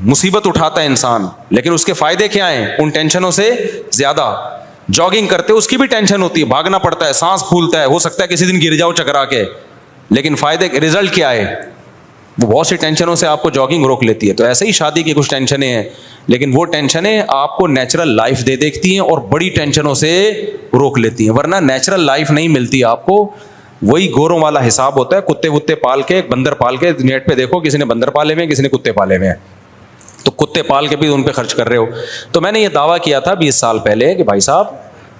مصیبت اٹھاتا ہے انسان, لیکن اس کے فائدے کیا ہیں ان ٹینشنوں سے زیادہ. جاگنگ کرتے اس کی بھی ٹینشن ہوتی ہے, بھاگنا پڑتا ہے, سانس پھولتا ہے, ہو سکتا ہے کسی دن گر جاؤ چکرا کے, لیکن فائدے رزلٹ کیا ہے, وہ بہت سی ٹینشنوں سے آپ کو جاگنگ روک لیتی ہے. تو ایسے ہی شادی کی کچھ ٹینشنیں ہیں, لیکن وہ ٹینشنیں آپ کو نیچرل لائف دے دیتی ہیں اور بڑی ٹینشنوں سے روک لیتی ہیں, ورنہ نیچرل لائف نہیں ملتی آپ کو. وہی گوروں والا حساب ہوتا ہے, کتے وتے پال کے, بندر پال کے. نیٹ پہ دیکھو کسی نے بندر پالے ہوئے ہیں, کسی نے کتے پالے ہوئے ہیں, تو کتے پال کے بھی ان پہ خرچ کر رہے ہو. تو میں نے یہ دعویٰ کیا تھا 20 سال پہلے کہ بھائی صاحب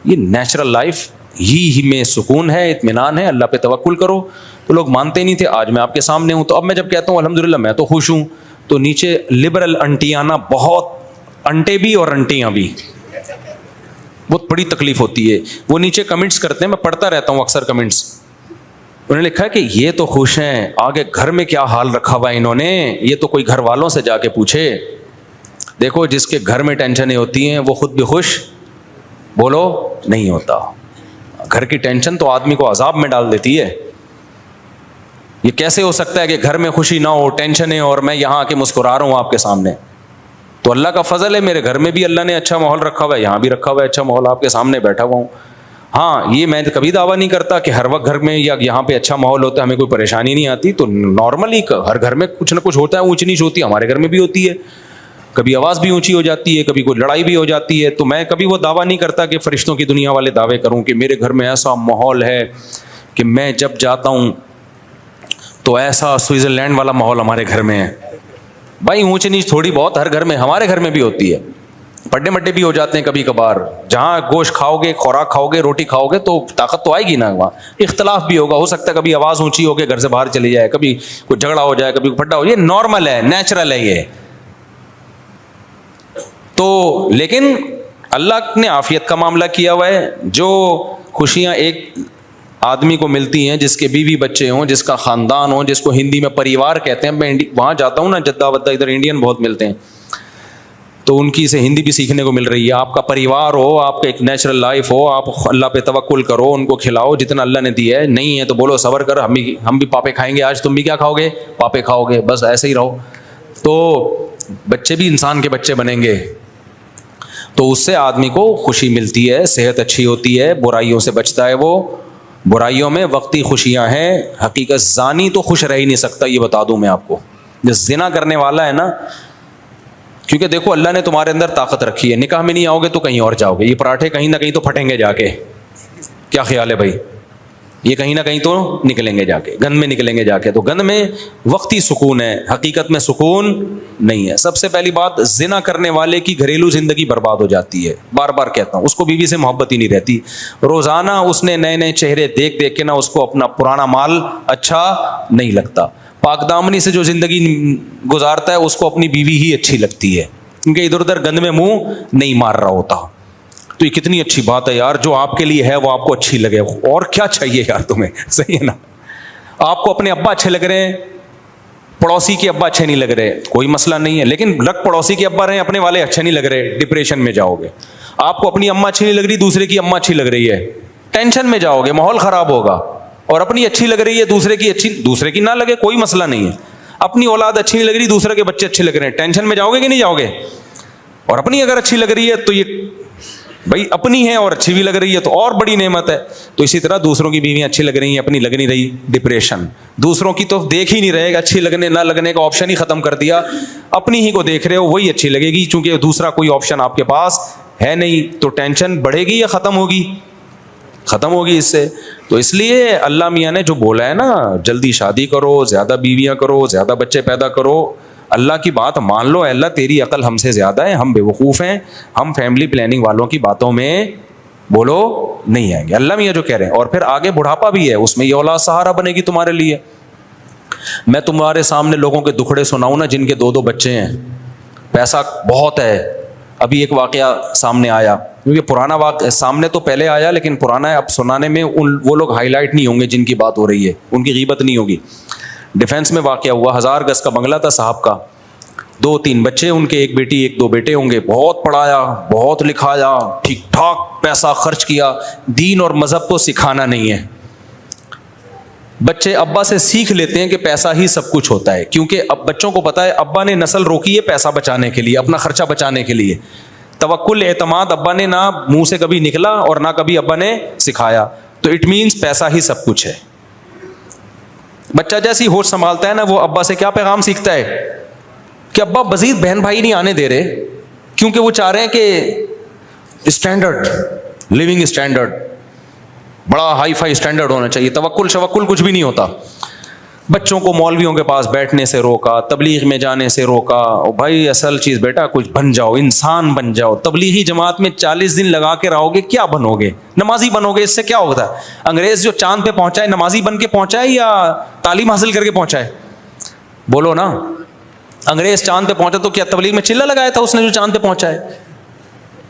یہ نیچرل لائف ہی میں سکون ہے, اطمینان ہے, اللہ پہ توکل کرو. تو لوگ مانتے نہیں تھے, آج میں آپ کے سامنے ہوں. تو اب میں جب کہتا ہوں الحمدللہ میں تو خوش ہوں, تو نیچے لبرل انٹیاں نا, بہت انٹے بھی اور انٹیاں بھی, بہت بڑی تکلیف ہوتی ہے. وہ نیچے کمنٹس کرتے ہیں, میں پڑھتا رہتا ہوں اکثر کمنٹس. انہوں نے لکھا ہے کہ یہ تو خوش ہیں, آگے گھر میں کیا حال رکھا ہوا ہے انہوں نے, یہ تو کوئی گھر والوں سے جا کے پوچھے. دیکھو جس کے گھر میں ٹینشنیں ہوتی ہیں وہ خود بھی خوش بولو نہیں ہوتا. گھر کی ٹینشن تو آدمی کو عذاب میں ڈال دیتی ہے. یہ کیسے ہو سکتا ہے کہ گھر میں خوشی نہ ہو, ٹینشنیں, اور میں یہاں آ کے مسکرا رہا ہوں آپ کے سامنے. تو اللہ کا فضل ہے, میرے گھر میں بھی اللہ نے اچھا ماحول رکھا ہوا ہے, یہاں بھی رکھا ہوا ہے اچھا ماحول, آپ کے سامنے بیٹھا ہوا ہوں. ہاں یہ میں کبھی دعویٰ نہیں کرتا کہ ہر وقت گھر میں یا یہاں پہ اچھا ماحول ہوتا ہے, ہمیں کوئی پریشانی نہیں آتی. تو نارملی ہر گھر میں کچھ نہ کچھ ہوتا ہے, اونچ نیچ ہوتی ہے, ہمارے گھر میں بھی ہوتی ہے. کبھی آواز بھی اونچی ہو جاتی ہے, کبھی کوئی لڑائی بھی ہو جاتی ہے. تو میں کبھی وہ دعویٰ نہیں کرتا کہ فرشتوں کی دنیا والے دعوے کروں کہ میرے گھر میں ایسا ماحول ہے کہ میں جب جاتا ہوں تو ایسا سوئٹزرلینڈ والا ماحول ہمارے گھر میں ہے. بھائی اونچ نیچ تھوڑی بہت ہر گھر میں, ہمارے گھر میں بھی ہوتی ہے, پڈے مڈے بھی ہو جاتے ہیں کبھی کبھار. جہاں گوشت کھاؤ گے, خوراک کھاؤ گے, روٹی کھاؤ گے تو طاقت تو آئے گی نا. وہاں اختلاف بھی ہوگا, ہو سکتا ہے کبھی آواز اونچی ہو کے گھر سے باہر چلی جائے, کبھی کوئی جھگڑا ہو جائے, کبھی پھڈا ہو جائے. یہ نارمل ہے, نیچرل ہے یہ. تو لیکن اللہ نے عافیت کا معاملہ کیا ہوا ہے. جو خوشیاں ایک آدمی کو ملتی ہیں جس کے بیوی بچے ہوں, جس کا خاندان ہو, جس کو ہندی میں پریوار کہتے ہیں. میں وہاں جاتا ہوں نا جدہ ودہ, ادھر انڈین بہت ملتے ہیں, تو ان کی سے ہندی بھی سیکھنے کو مل رہی ہے. آپ کا پریوار ہو, آپ کا ایک نیچرل لائف ہو, آپ اللہ پہ توکل کرو, ان کو کھلاؤ جتنا اللہ نے دیا ہے. نہیں ہے تو بولو صبر کر, ہم بھی پاپے کھائیں گے, آج تم بھی کیا کھاؤ گے, پاپے کھاؤ گے, بس ایسے ہی رہو. تو بچے بھی انسان کے بچے بنیں گے, تو اس سے آدمی کو خوشی ملتی ہے, صحت اچھی ہوتی ہے, برائیوں سے بچتا ہے. وہ برائیوں میں وقتی خوشیاں ہیں, حقیقت زانی تو خوش رہ ہی نہیں سکتا, یہ بتا دوں میں آپ کو. جو زنا کرنے والا ہے نا, کیونکہ دیکھو اللہ نے تمہارے اندر طاقت رکھی ہے, نکاح میں نہیں آؤ گے تو کہیں اور جاؤ گے. یہ پراٹھے کہیں نہ کہیں تو پھٹیں گے جا کے, کیا خیال ہے بھائی, یہ کہیں نہ کہیں تو نکلیں گے جا کے, گند میں نکلیں گے جا کے. تو گند میں وقتی سکون ہے, حقیقت میں سکون نہیں ہے. سب سے پہلی بات, زنا کرنے والے کی گھریلو زندگی برباد ہو جاتی ہے. بار بار کہتا ہوں, اس کو بیوی سے محبت ہی نہیں رہتی. روزانہ اس نے نئے نئے چہرے دیکھ دیکھ کے نا اس کو اپنا پرانا مال اچھا نہیں لگتا. پاک دامنی سے جو زندگی گزارتا ہے اس کو اپنی بیوی ہی اچھی لگتی ہے, کیونکہ ادھر ادھر گند میں منہ نہیں مار رہا ہوتا. تو یہ کتنی اچھی بات ہے یار, جو آپ کے لیے ہے وہ آپ کو اچھی لگے, اور کیا چاہیے یار تمہیں, صحیح ہے نا. آپ کو اپنے ابا اچھے لگ رہے ہیں, پڑوسی کے ابا اچھے نہیں لگ رہے, کوئی مسئلہ نہیں ہے, لیکن لگ پڑوسی کے ابا رہے, اپنے والے اچھے نہیں لگ رہے, ڈپریشن میں جاؤ گے. آپ کو اپنی اماں اچھی نہیں لگ رہی, دوسرے کی اماں اچھی لگ رہی ہے, ٹینشن میں جاؤ گے, ماحول خراب ہوگا. اور اپنی اچھی لگ رہی ہے, دوسرے کی اچھی, دوسرے کی نہ لگے کوئی مسئلہ نہیں ہے. اپنی اولاد اچھی نہیں لگ رہی, دوسرے کے بچے اچھے لگ رہے ہیں, ٹینشن میں جاؤ گے کہ نہیں جاؤ گے. اور اپنی اگر اچھی لگ رہی ہے تو یہ بھائی اپنی ہے اور اچھی بھی لگ رہی ہے تو اور بڑی نعمت ہے. تو اسی طرح دوسروں کی بیویاں اچھی لگ رہی ہیں, اپنی لگ نہیں رہی, ڈپریشن. دوسروں کی تو دیکھ ہی نہیں رہے گا, اچھی لگنے نہ لگنے کا آپشن ہی ختم کر دیا, اپنی ہی کو دیکھ رہے ہو, وہی اچھی لگے گی, چونکہ دوسرا کوئی آپشن آپ کے پاس ہے نہیں. تو ٹینشن بڑھے گی یا ختم ہوگی, ختم ہوگی اس سے. تو اس لیے اللہ میاں نے جو بولا ہے نا, جلدی شادی کرو, زیادہ بیویاں کرو, زیادہ بچے پیدا کرو, اللہ کی بات مان لو. اللہ تیری عقل ہم سے زیادہ ہے, ہم بے وقوف ہیں, ہم فیملی پلاننگ والوں کی باتوں میں بولو نہیں آئیں گے. اللہ میاں جو کہہ رہے ہیں. اور پھر آگے بڑھاپا بھی ہے, اس میں یہ اولاد سہارا بنے گی تمہارے لیے. میں تمہارے سامنے لوگوں کے دکھڑے سناؤں نا جن کے 2 بچے ہیں, پیسہ بہت ہے. ابھی ایک واقعہ سامنے آیا, کیونکہ پرانا واقعہ سامنے تو پہلے آیا, لیکن پرانا ہے, اب سنانے میں وہ لوگ ہائی لائٹ نہیں ہوں گے جن کی بات ہو رہی ہے, ان کی غیبت نہیں ہوگی. ڈیفینس میں واقعہ ہوا, 1000 گز کا بنگلہ تھا صاحب کا, 2-3 بچے ان کے, ایک بیٹی 1-2 بیٹے ہوں گے. بہت پڑھایا, بہت لکھایا, ٹھیک ٹھاک پیسہ خرچ کیا, دین اور مذہب کو سکھانا نہیں ہے. بچے ابا سے سیکھ لیتے ہیں کہ پیسہ ہی سب کچھ ہوتا ہے, کیونکہ اب بچوں کو پتا ہے ابا نے نسل روکی ہے پیسہ بچانے کے لیے, اپنا خرچہ بچانے کے لیے. توکل اعتماد ابا نے نہ منہ سے کبھی نکلا اور نہ کبھی ابا نے سکھایا, تو اٹ مینس پیسہ ہی سب کچھ ہے. بچہ جیسی ہوش سنبھالتا ہے نا, وہ ابا سے کیا پیغام سیکھتا ہے کہ ابا مزید بہن بھائی نہیں آنے دے رہے, کیونکہ وہ چاہ رہے ہیں کہ اسٹینڈرڈ, لیونگ اسٹینڈرڈ بڑا ہائی فائی اسٹینڈرڈ ہونا چاہیے. توکل شوکل کچھ بھی نہیں ہوتا. بچوں کو مولویوں کے پاس بیٹھنے سے روکا, تبلیغ میں جانے سے روکا. او بھائی اصل چیز بیٹا کچھ بن جاؤ, انسان بن جاؤ. تبلیغی جماعت میں 40 دن لگا کے رہو گے, کیا بنو گے؟ نمازی بنو گے, اس سے کیا ہوتا ہے؟ انگریز جو چاند پہ پہنچا ہے نمازی بن کے پہنچا ہے یا تعلیم حاصل کر کے پہنچا ہے؟ بولو نا. انگریز چاند پہ پہنچا تو کیا تبلیغ میں چلا لگایا تھا اس نے جو چاند پہ پہنچا ہے؟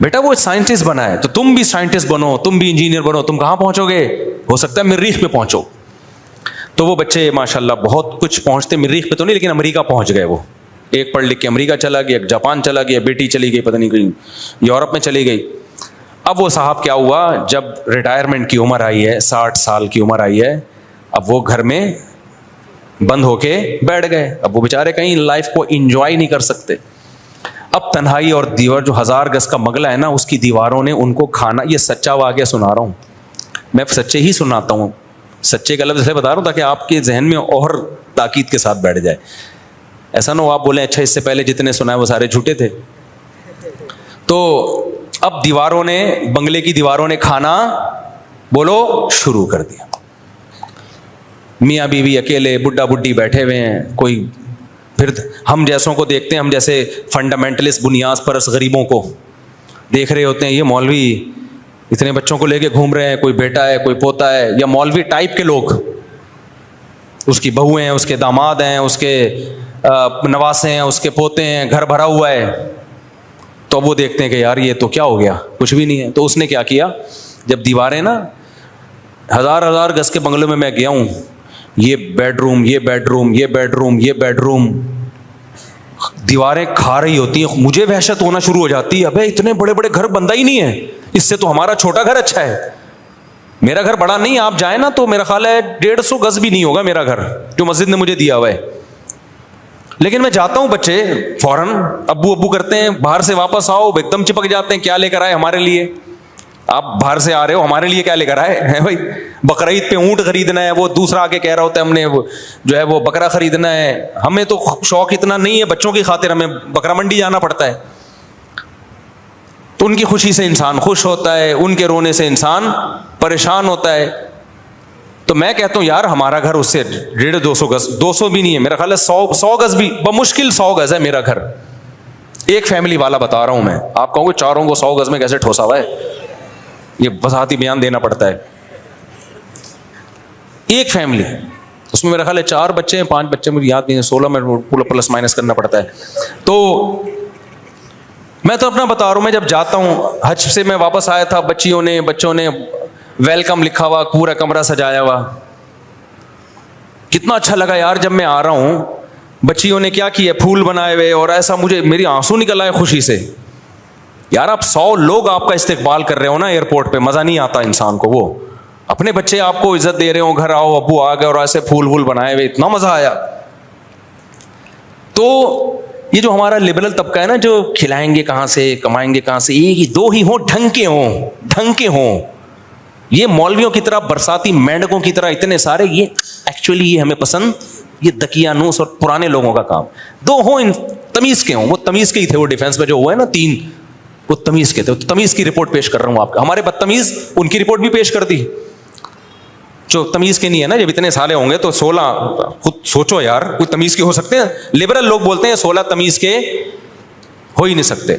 بیٹا وہ سائنٹسٹ بنا ہے, تو تم بھی سائنٹسٹ بنو, تم بھی انجینئر بنو. تم کہاں پہنچو گے؟ ہو سکتا ہے مریخ پہ پہنچو. تو وہ بچے ماشاءاللہ بہت کچھ پہنچتے, مریخ پہ تو نہیں لیکن امریکہ پہنچ گئے. وہ ایک پڑھ لکھ کے امریکہ چلا گیا, ایک جاپان چلا گیا, بیٹی چلی گئی پتہ نہیں کہیں یورپ میں چلی گئی. اب وہ صاحب کیا ہوا, جب ریٹائرمنٹ کی عمر آئی ہے, 60 سال کی عمر آئی ہے, اب وہ گھر میں بند ہو کے بیٹھ گئے. اب وہ بیچارے کہیں لائف کو انجوائے نہیں کر سکتے. اب تنہائی اور دیوار, جو 1000 گز کا مغلا ہے نا, اس کی دیواروں نے ان کو کھانا. یہ سچا واقعہ سنا رہا ہوں میں, سچے ہی سناتا ہوں, سچے کا لفظ بتا رہا ہوں تاکہ آپ کے ذہن میں اور تاکید کے ساتھ بیٹھ جائے. ایسا نہ ہو آپ بولیں اچھا اس سے پہلے جتنے سنا ہے وہ سارے جھوٹے تھے. تو اب دیواروں نے, بنگلے کی دیواروں نے کھانا بولو شروع کر دیا. میاں بیوی اکیلے, بڈھا بڈھی بیٹھے ہوئے ہیں. کوئی پھر ہم جیسوں کو دیکھتے ہیں, ہم جیسے فنڈامنٹلسٹ بنیاد پرست غریبوں کو دیکھ رہے ہوتے ہیں, یہ مولوی اتنے بچوں کو لے کے گھوم رہے ہیں, کوئی بیٹا ہے کوئی پوتا ہے, یا مولوی ٹائپ کے لوگ, اس کی بہویں ہیں, اس کے داماد ہیں, اس کے نواسے ہیں, اس کے پوتے ہیں, گھر بھرا ہوا ہے. تو وہ دیکھتے ہیں کہ یار یہ تو کیا ہو گیا, کچھ بھی نہیں ہے. تو اس نے کیا کیا, جب دیواریں نا 1000 گز کے بنگلوں میں میں گیا ہوں, یہ بیڈ روم, یہ بیڈ روم, یہ بیڈ روم, یہ بیڈ روم, دیواریں کھا رہی ہوتی ہیں. مجھے وحشت ہونا شروع ہو جاتی ہے, ابے اتنے بڑے بڑے گھر بندہ ہی نہیں ہے, اس سے تو ہمارا چھوٹا گھر اچھا ہے. میرا گھر بڑا نہیں, آپ جائیں نا تو میرا خیال ہے 150 گز بھی نہیں ہوگا میرا گھر جو مسجد نے مجھے دیا ہوا ہے. لیکن میں جاتا ہوں, بچے فوراً ابو ابو کرتے ہیں, باہر سے واپس آؤ ایک دم چپک جاتے ہیں, کیا لے کر آئے ہمارے لیے؟ آپ باہر سے آ رہے ہو, ہمارے لیے کیا لے کر آئے ہیں بھائی؟ بقرعید پہ اونٹ خریدنا ہے, وہ دوسرا آ کے کہہ رہا ہوتا ہے ہم نے جو ہے وہ بکرا خریدنا ہے. ہمیں تو شوق اتنا نہیں ہے, بچوں کی خاطر ہمیں بکرا منڈی جانا پڑتا ہے. تو ان کی خوشی سے انسان خوش ہوتا ہے, ان کے رونے سے انسان پریشان ہوتا ہے. تو میں کہتا ہوں یار ہمارا گھر اس سے 150-200 گز, 200 بھی نہیں ہے میرا خیال ہے, 100 گز بھی بمشکل 100 گز ہے میرا گھر. ایک فیملی والا بتا رہا ہوں میں, آپ کہوں گے چاروں کو 100 گز میں کیسے ٹھوسا ہوا ہے, یہ وضاحتی بیان دینا پڑتا ہے. ایک فیملی, اس میں میرا خیال ہے 4 بچے ہیں, 5 بچے مجھے یاد نہیں ہے, 16 میں پلس مائنس کرنا پڑتا ہے. تو میں تو اپنا بتا رہا ہوں, میں جب جاتا ہوں حج سے میں واپس آیا تھا, بچوں نے ویلکم لکھا ہوا, پورا کمرہ سجایا ہوا, کتنا اچھا لگا یار. جب میں آ رہا ہوں بچیوں نے کیا کیا, پھول بنائے ہوئے, اور ایسا مجھے میری آنسو نکل آئے خوشی سے. یار آپ 100 لوگ آپ کا استقبال کر رہے ہو نا ایئرپورٹ پہ, مزہ نہیں آتا انسان کو. وہ اپنے بچے آپ کو عزت دے رہے ہو, گھر آؤ ابو آ گئے, اور ایسے پھول وول بنائے ہوئے, اتنا مزہ آیا. تو یہ جو ہمارا لبرل طبقہ ہے نا, جو کھلائیں گے کہاں سے, کمائیں گے کہاں سے, ایک ہی 2 ہی ہوں, ڈھنگ کے ہوں. یہ مولویوں کی طرح, برساتی مینڈکوں کی طرح اتنے سارے, یہ ایکچولی یہ ہمیں پسند, یہ دقیانوس اور پرانے لوگوں کا کام. 2 ہوں تمیز کے ہوں. وہ تمیز کے ہی تھے, وہ ڈیفینس میں جو ہوئے نا 3, وہ تمیز کے تھے. تمیز کی رپورٹ پیش کر رہا ہوں آپ کا. ہمارے بدتمیز ان کی رپورٹ بھی پیش کر دی جو تمیز کے نہیں ہے نا. جب اتنے سالے ہوں گے تو 16, خود سوچو یار, کوئی تمیز کے ہو سکتے ہیں؟ لبرل لوگ بولتے ہیں 16 تمیز کے ہو ہی نہیں سکتے.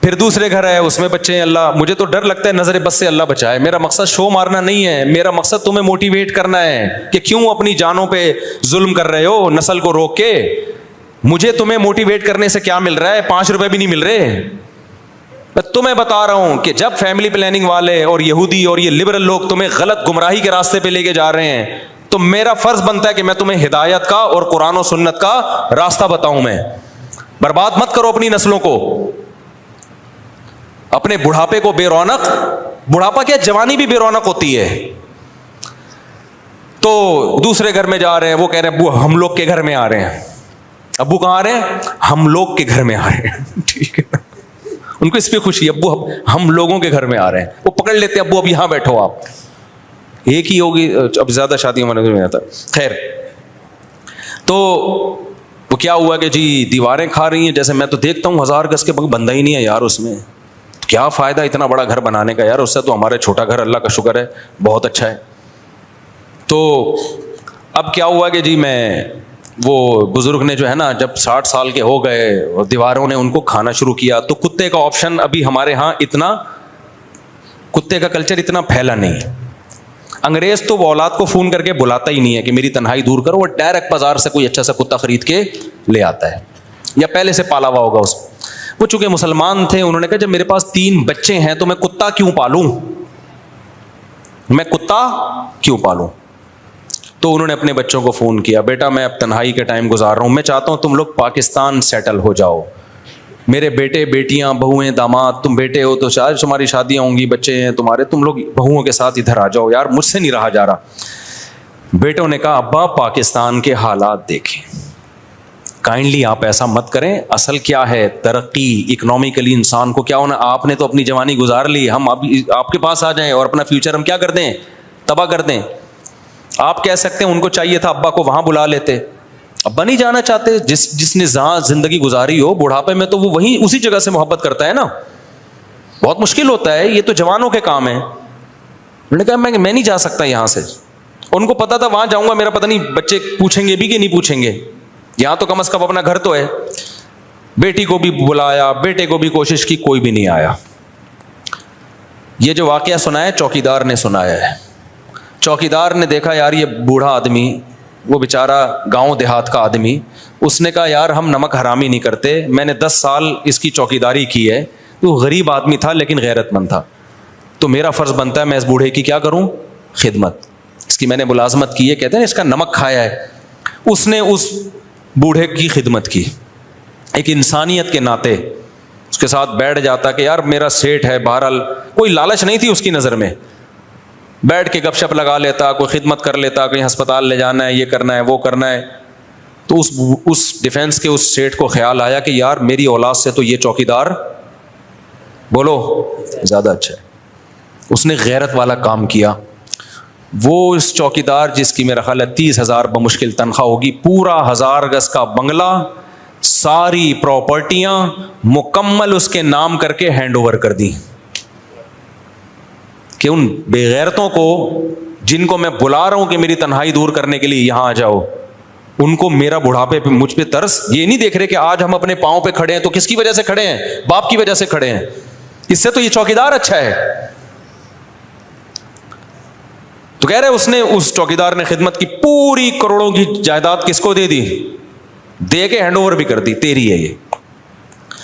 پھر دوسرے گھر ہے, اس میں بچے ہیں. اللہ, مجھے تو ڈر لگتا ہے نظر بس سے اللہ بچائے. میرا مقصد شو مارنا نہیں ہے, میرا مقصد تمہیں موٹیویٹ کرنا ہے کہ کیوں اپنی جانوں پہ ظلم کر رہے ہو نسل کو روک کے. مجھے تمہیں موٹیویٹ کرنے سے کیا مل رہا ہے, 5 روپے بھی نہیں مل رہے. میں تمہیں بتا رہا ہوں کہ جب فیملی پلاننگ والے اور یہودی اور یہ لبرل لوگ تمہیں غلط گمراہی کے راستے پہ لے کے جا رہے ہیں, تو میرا فرض بنتا ہے کہ میں تمہیں ہدایت کا اور قرآن و سنت کا راستہ بتاؤں. میں برباد مت کرو اپنی نسلوں کو, اپنے بڑھاپے کو بے رونق. بڑھاپا کیا, جوانی بھی بے رونق ہوتی ہے. تو دوسرے گھر میں جا رہے ہیں, وہ کہہ رہے ہیں ابو ہم لوگ کے گھر میں آ رہے ہیں. ابو کہاں آ رہے ہیں؟ ہم لوگ کے گھر میں آ رہے ہیں. ٹھیک ہے, ان کو اس پہ خوشی, ابو ہم لوگوں کے گھر میں آ رہے ہیں. وہ پکڑ لیتے ابو اب یہاں بیٹھو آپ, ایک ہی ہوگی, اب زیادہ شادیوں میں آتا. خیر, تو وہ کیا ہوا کہ جی دیواریں کھا رہی ہیں, جیسے میں تو دیکھتا ہوں 1000 گز کے بندہ ہی نہیں ہے یار اس میں, کیا فائدہ اتنا بڑا گھر بنانے کا یار, اس سے تو ہمارا چھوٹا گھر اللہ کا شکر ہے بہت اچھا ہے. تو اب کیا ہوا کہ جی میں وہ بزرگ نے جو ہے نا جب 60 سال کے ہو گئے اور دیواروں نے ان کو کھانا شروع کیا, تو کتے کا آپشن ابھی ہمارے ہاں اتنا, کتے کا کلچر اتنا پھیلا نہیں ہے. انگریز تو وہ اولاد کو فون کر کے بلاتا ہی نہیں ہے کہ میری تنہائی دور کرو, وہ ڈائریکٹ بازار سے کوئی اچھا سا کتا خرید کے لے آتا ہے, یا پہلے سے پالا ہوا ہوگا اس. وہ چونکہ مسلمان تھے, انہوں نے کہا جب میرے پاس 3 بچے ہیں تو میں کتا کیوں پالوں, میں کتا کیوں پالوں. تو انہوں نے اپنے بچوں کو فون کیا, بیٹا میں اب تنہائی کے ٹائم گزار رہا ہوں, میں چاہتا ہوں تم لوگ پاکستان سیٹل ہو جاؤ, میرے بیٹے بیٹیاں بہویں داماد, تم بیٹے ہو تو شاید تمہاری شادیاں ہوں گی, بچے ہیں تمہارے, تم لوگ بہوؤں کے ساتھ ادھر آ جاؤ, یار مجھ سے نہیں رہا جا رہا. بیٹوں نے کہا ابا پاکستان کے حالات دیکھیں, کائنڈلی آپ ایسا مت کریں, اصل کیا ہے ترقی اکنامکلی انسان کو کیا ہونا, آپ نے تو اپنی جوانی گزار لی, ہم اب آپ کے پاس آ جائیں اور اپنا فیوچر ہم کیا کر دیں, تباہ کر دیں. آپ کہہ سکتے ہیں ان کو چاہیے تھا ابا کو وہاں بلا لیتے, ابا نہیں جانا چاہتے, جس نے جہاں زندگی گزاری ہو بڑھاپے میں تو وہ وہیں اسی جگہ سے محبت کرتا ہے نا, بہت مشکل ہوتا ہے, یہ تو جوانوں کے کام ہے. انہوں نے کہا میں نہیں جا سکتا یہاں سے. ان کو پتا تھا وہاں جاؤں گا میرا پتہ نہیں بچے پوچھیں گے بھی کہ نہیں پوچھیں گے, یہاں تو کم از کم اپنا گھر تو ہے. بیٹی کو بھی بلایا, بیٹے کو بھی کوشش کی, کوئی بھی نہیں آیا. یہ جو واقعہ سنا ہے چوکیدار نے سنایا ہے. چوکیدار نے دیکھا یار یہ بوڑھا آدمی, وہ بیچارہ گاؤں دیہات کا آدمی, اس نے کہا یار ہم نمک حرامی نہیں کرتے, میں نے 10 سال اس کی چوکیداری کی ہے, وہ غریب آدمی تھا لیکن غیرت مند تھا, تو میرا فرض بنتا ہے میں اس بوڑھے کی کیا کروں, خدمت, اس کی میں نے ملازمت کی ہے, کہتے ہیں اس کا نمک کھایا ہے. اس نے اس بوڑھے کی خدمت کی, ایک انسانیت کے ناطے اس کے ساتھ بیٹھ جاتا کہ یار میرا سیٹ ہے, بہرحال کوئی لالچ نہیں تھی اس کی نظر میں, بیٹھ کے گپ شپ لگا لیتا, کوئی خدمت کر لیتا, کہیں ہسپتال لے جانا ہے, یہ کرنا ہے, وہ کرنا ہے. تو اس ڈیفینس کے اس سیٹ کو خیال آیا کہ یار میری اولاد سے تو یہ چوکیدار بولو زیادہ اچھا ہے. اس نے غیرت والا کام کیا. وہ اس چوکیدار جس کی میرا خیال ہے 30,000 بمشکل تنخواہ ہوگی, پورا 1000 گز کا بنگلہ, ساری پراپرٹیاں مکمل اس کے نام کر کے ہینڈ اوور کر دی کہ ان بے غیرتوں کو جن کو میں بلا رہا ہوں کہ میری تنہائی دور کرنے کے لیے یہاں آ جاؤ, ان کو میرا بڑھاپے پہ مجھ پہ ترس, یہ نہیں دیکھ رہے کہ آج ہم اپنے پاؤں پہ کھڑے ہیں تو کس کی وجہ سے کھڑے ہیں, باپ کی وجہ سے کھڑے ہیں, اس سے تو یہ چوکیدار اچھا ہے. تو کہہ رہے اس نے, اس چوکیدار نے خدمت کی, پوری کروڑوں کی جائیداد کس کو دے دی, دے کے ہینڈ اوور بھی کر دی, تیری ہے یہ.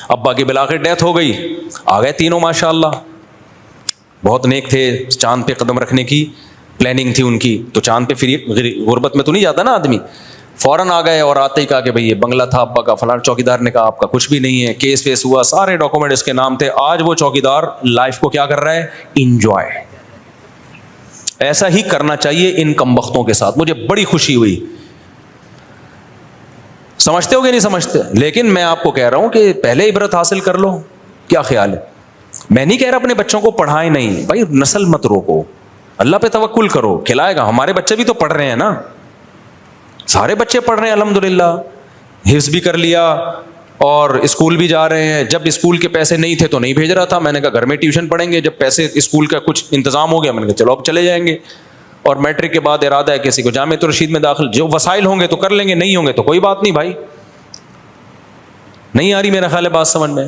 ابا کی بالآخر ڈیتھ ہو گئی, آ گئے تینوں ماشاء اللہ, بہت نیک تھے, چاند پہ قدم رکھنے کی پلاننگ تھی ان کی, تو چاند پہ پھر غربت میں تو نہیں جاتا نا آدمی, فوراً آ گئے اور آتے ہی کہا کہ بھئی یہ بنگلہ تھا ابا کا فلاں. چوکیدار نے کہا آپ کا کچھ بھی نہیں ہے, کیس ویس ہوا, سارے ڈاکومنٹ اس کے نام تھے. آج وہ چوکیدار لائف کو کیا کر رہا ہے, انجوائے. ایسا ہی کرنا چاہیے ان کمبختوں کے ساتھ. مجھے بڑی خوشی ہوئی, سمجھتے ہو کہ نہیں سمجھتے, لیکن میں آپ کو کہہ رہا ہوں کہ پہلے عبرت حاصل کر لو. کیا خیال ہے؟ میں نہیں کہہ رہا اپنے بچوں کو پڑھائیں نہیں, بھائی نسل مت روکو, اللہ پہ توکل کرو, کھلائے گا. ہمارے بچے بھی تو پڑھ رہے ہیں نا, سارے بچے پڑھ رہے ہیں الحمدللہ, حفظ بھی کر لیا اور اسکول بھی جا رہے ہیں. جب اسکول کے پیسے نہیں تھے تو نہیں بھیج رہا تھا, میں نے کہا گھر میں ٹیوشن پڑھیں گے. جب پیسے اسکول کا کچھ انتظام ہو گیا, میں نے کہا چلو اب چلے جائیں گے. اور میٹرک کے بعد ارادہ ہے کسی کو جامعۃ الرشید میں داخل, جو وسائل ہوں گے تو کر لیں گے, نہیں ہوں گے تو کوئی بات نہیں. بھائی نہیں آ رہی میرا خیال ہے بات سمجھ میں,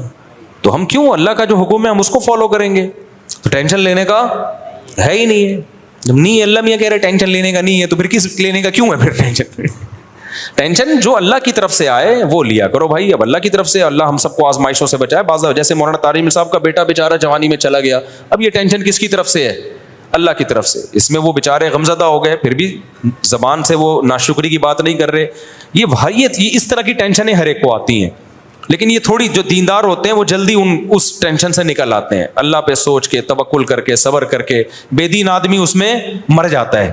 تو ہم کیوں, اللہ کا جو حکم ہے ہم اس کو فالو کریں گے, تو ٹینشن لینے کا ہے ہی نہیں ہے. جب نہیں اللہ میاں کہہ رہے ٹینشن لینے کا نہیں ہے, تو پھر کس لینے کا کیوں ہے پھر ٹینشن. ٹینشن جو اللہ کی طرف سے آئے وہ لیا کرو بھائی. اب اللہ کی طرف سے, اللہ ہم سب کو آزمائشوں سے بچائے. بعض جیسے مولانا طارق صاحب کا بیٹا بیچارہ جوانی میں چلا گیا, اب یہ ٹینشن کس کی طرف سے ہے, اللہ کی طرف سے. اس میں وہ بیچارے غمزدہ ہو گئے, پھر بھی زبان سے وہ ناشکری کی بات نہیں کر رہے. یہ اس طرح کی ٹینشنیں ہر ایک کو آتی ہیں, لیکن یہ تھوڑی جو دیندار ہوتے ہیں وہ جلدی اس ٹینشن سے نکل آتے ہیں. اللہ پہ سوچ کے, توکل کر کے, صبر کر کے. بے دین آدمی اس میں مر جاتا ہے.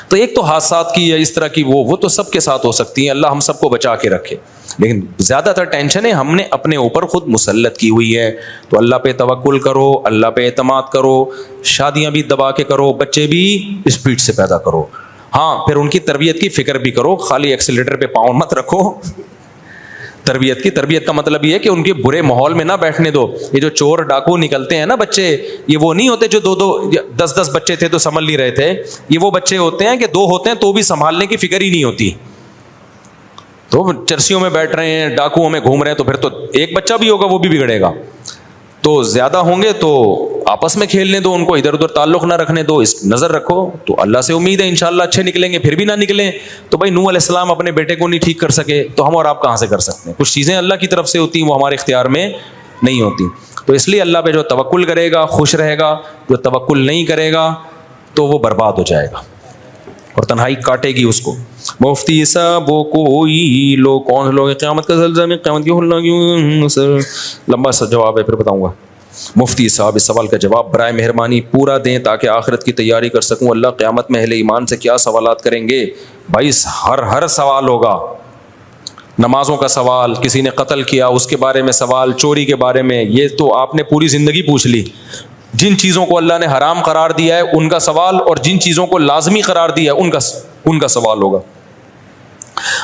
تو ایک تو حادثات کی یا اس طرح کی وہ تو سب کے ساتھ ہو سکتی ہیں, اللہ ہم سب کو بچا کے رکھے, لیکن زیادہ تر ٹینشنیں ہم نے اپنے اوپر خود مسلط کی ہوئی ہے. تو اللہ پہ توکل کرو, اللہ پہ اعتماد کرو, شادیاں بھی دبا کے کرو, بچے بھی اسپیڈ سے پیدا کرو. ہاں پھر ان کی تربیت کی فکر بھی کرو, خالی ایکسیلیٹر پہ پاؤں مت رکھو. تربیت کا مطلب یہ ہے کہ ان کے برے ماحول میں نہ بیٹھنے دو. یہ جو چور ڈاکو نکلتے ہیں نا بچے, یہ وہ نہیں ہوتے جو 2-10 بچے تھے تو سنبھل نہیں رہے تھے. یہ وہ بچے ہوتے ہیں کہ 2 ہوتے ہیں تو بھی سنبھالنے کی فکر ہی نہیں ہوتی, تو چرسیوں میں بیٹھ رہے ہیں, ڈاکوؤں میں گھوم رہے ہیں, تو پھر تو ایک بچہ بھی ہوگا وہ بھی بگڑے گا. تو زیادہ ہوں گے تو آپس میں کھیلنے دو ان کو, ادھر ادھر تعلق نہ رکھنے دو, اس نظر رکھو. تو اللہ سے امید ہے انشاءاللہ اچھے نکلیں گے. پھر بھی نہ نکلیں تو بھائی نوح علیہ السلام اپنے بیٹے کو نہیں ٹھیک کر سکے, تو ہم اور آپ کہاں سے کر سکتے ہیں؟ کچھ چیزیں اللہ کی طرف سے ہوتی ہیں, وہ ہمارے اختیار میں نہیں ہوتی. تو اس لیے اللہ پہ جو توکل کرے گا خوش رہے گا, جو توکل نہیں کرے گا تو وہ برباد ہو جائے گا اور تنہائی کاٹے گی اس کو. مفتی صاحب وہ کوئی لوگ کون سے لوگ ہیں قیامت کا زلزلہ میں قیامت کی ہلنا کیوں؟ لمبا سا جواب ہے پھر بتاؤں گا. مفتی صاحب اس سوال کا جواب برائے مہربانی پورا دیں تاکہ آخرت کی تیاری کر سکوں. اللہ قیامت میں اہل ایمان سے کیا سوالات کریں گے؟ بھائی ہر سوال ہوگا. نمازوں کا سوال, کسی نے قتل کیا اس کے بارے میں سوال, چوری کے بارے میں, یہ تو آپ نے پوری زندگی پوچھ لی. جن چیزوں کو اللہ نے حرام قرار دیا ہے ان کا سوال, اور جن چیزوں کو لازمی قرار دیا ہے ان کا سوال ہوگا.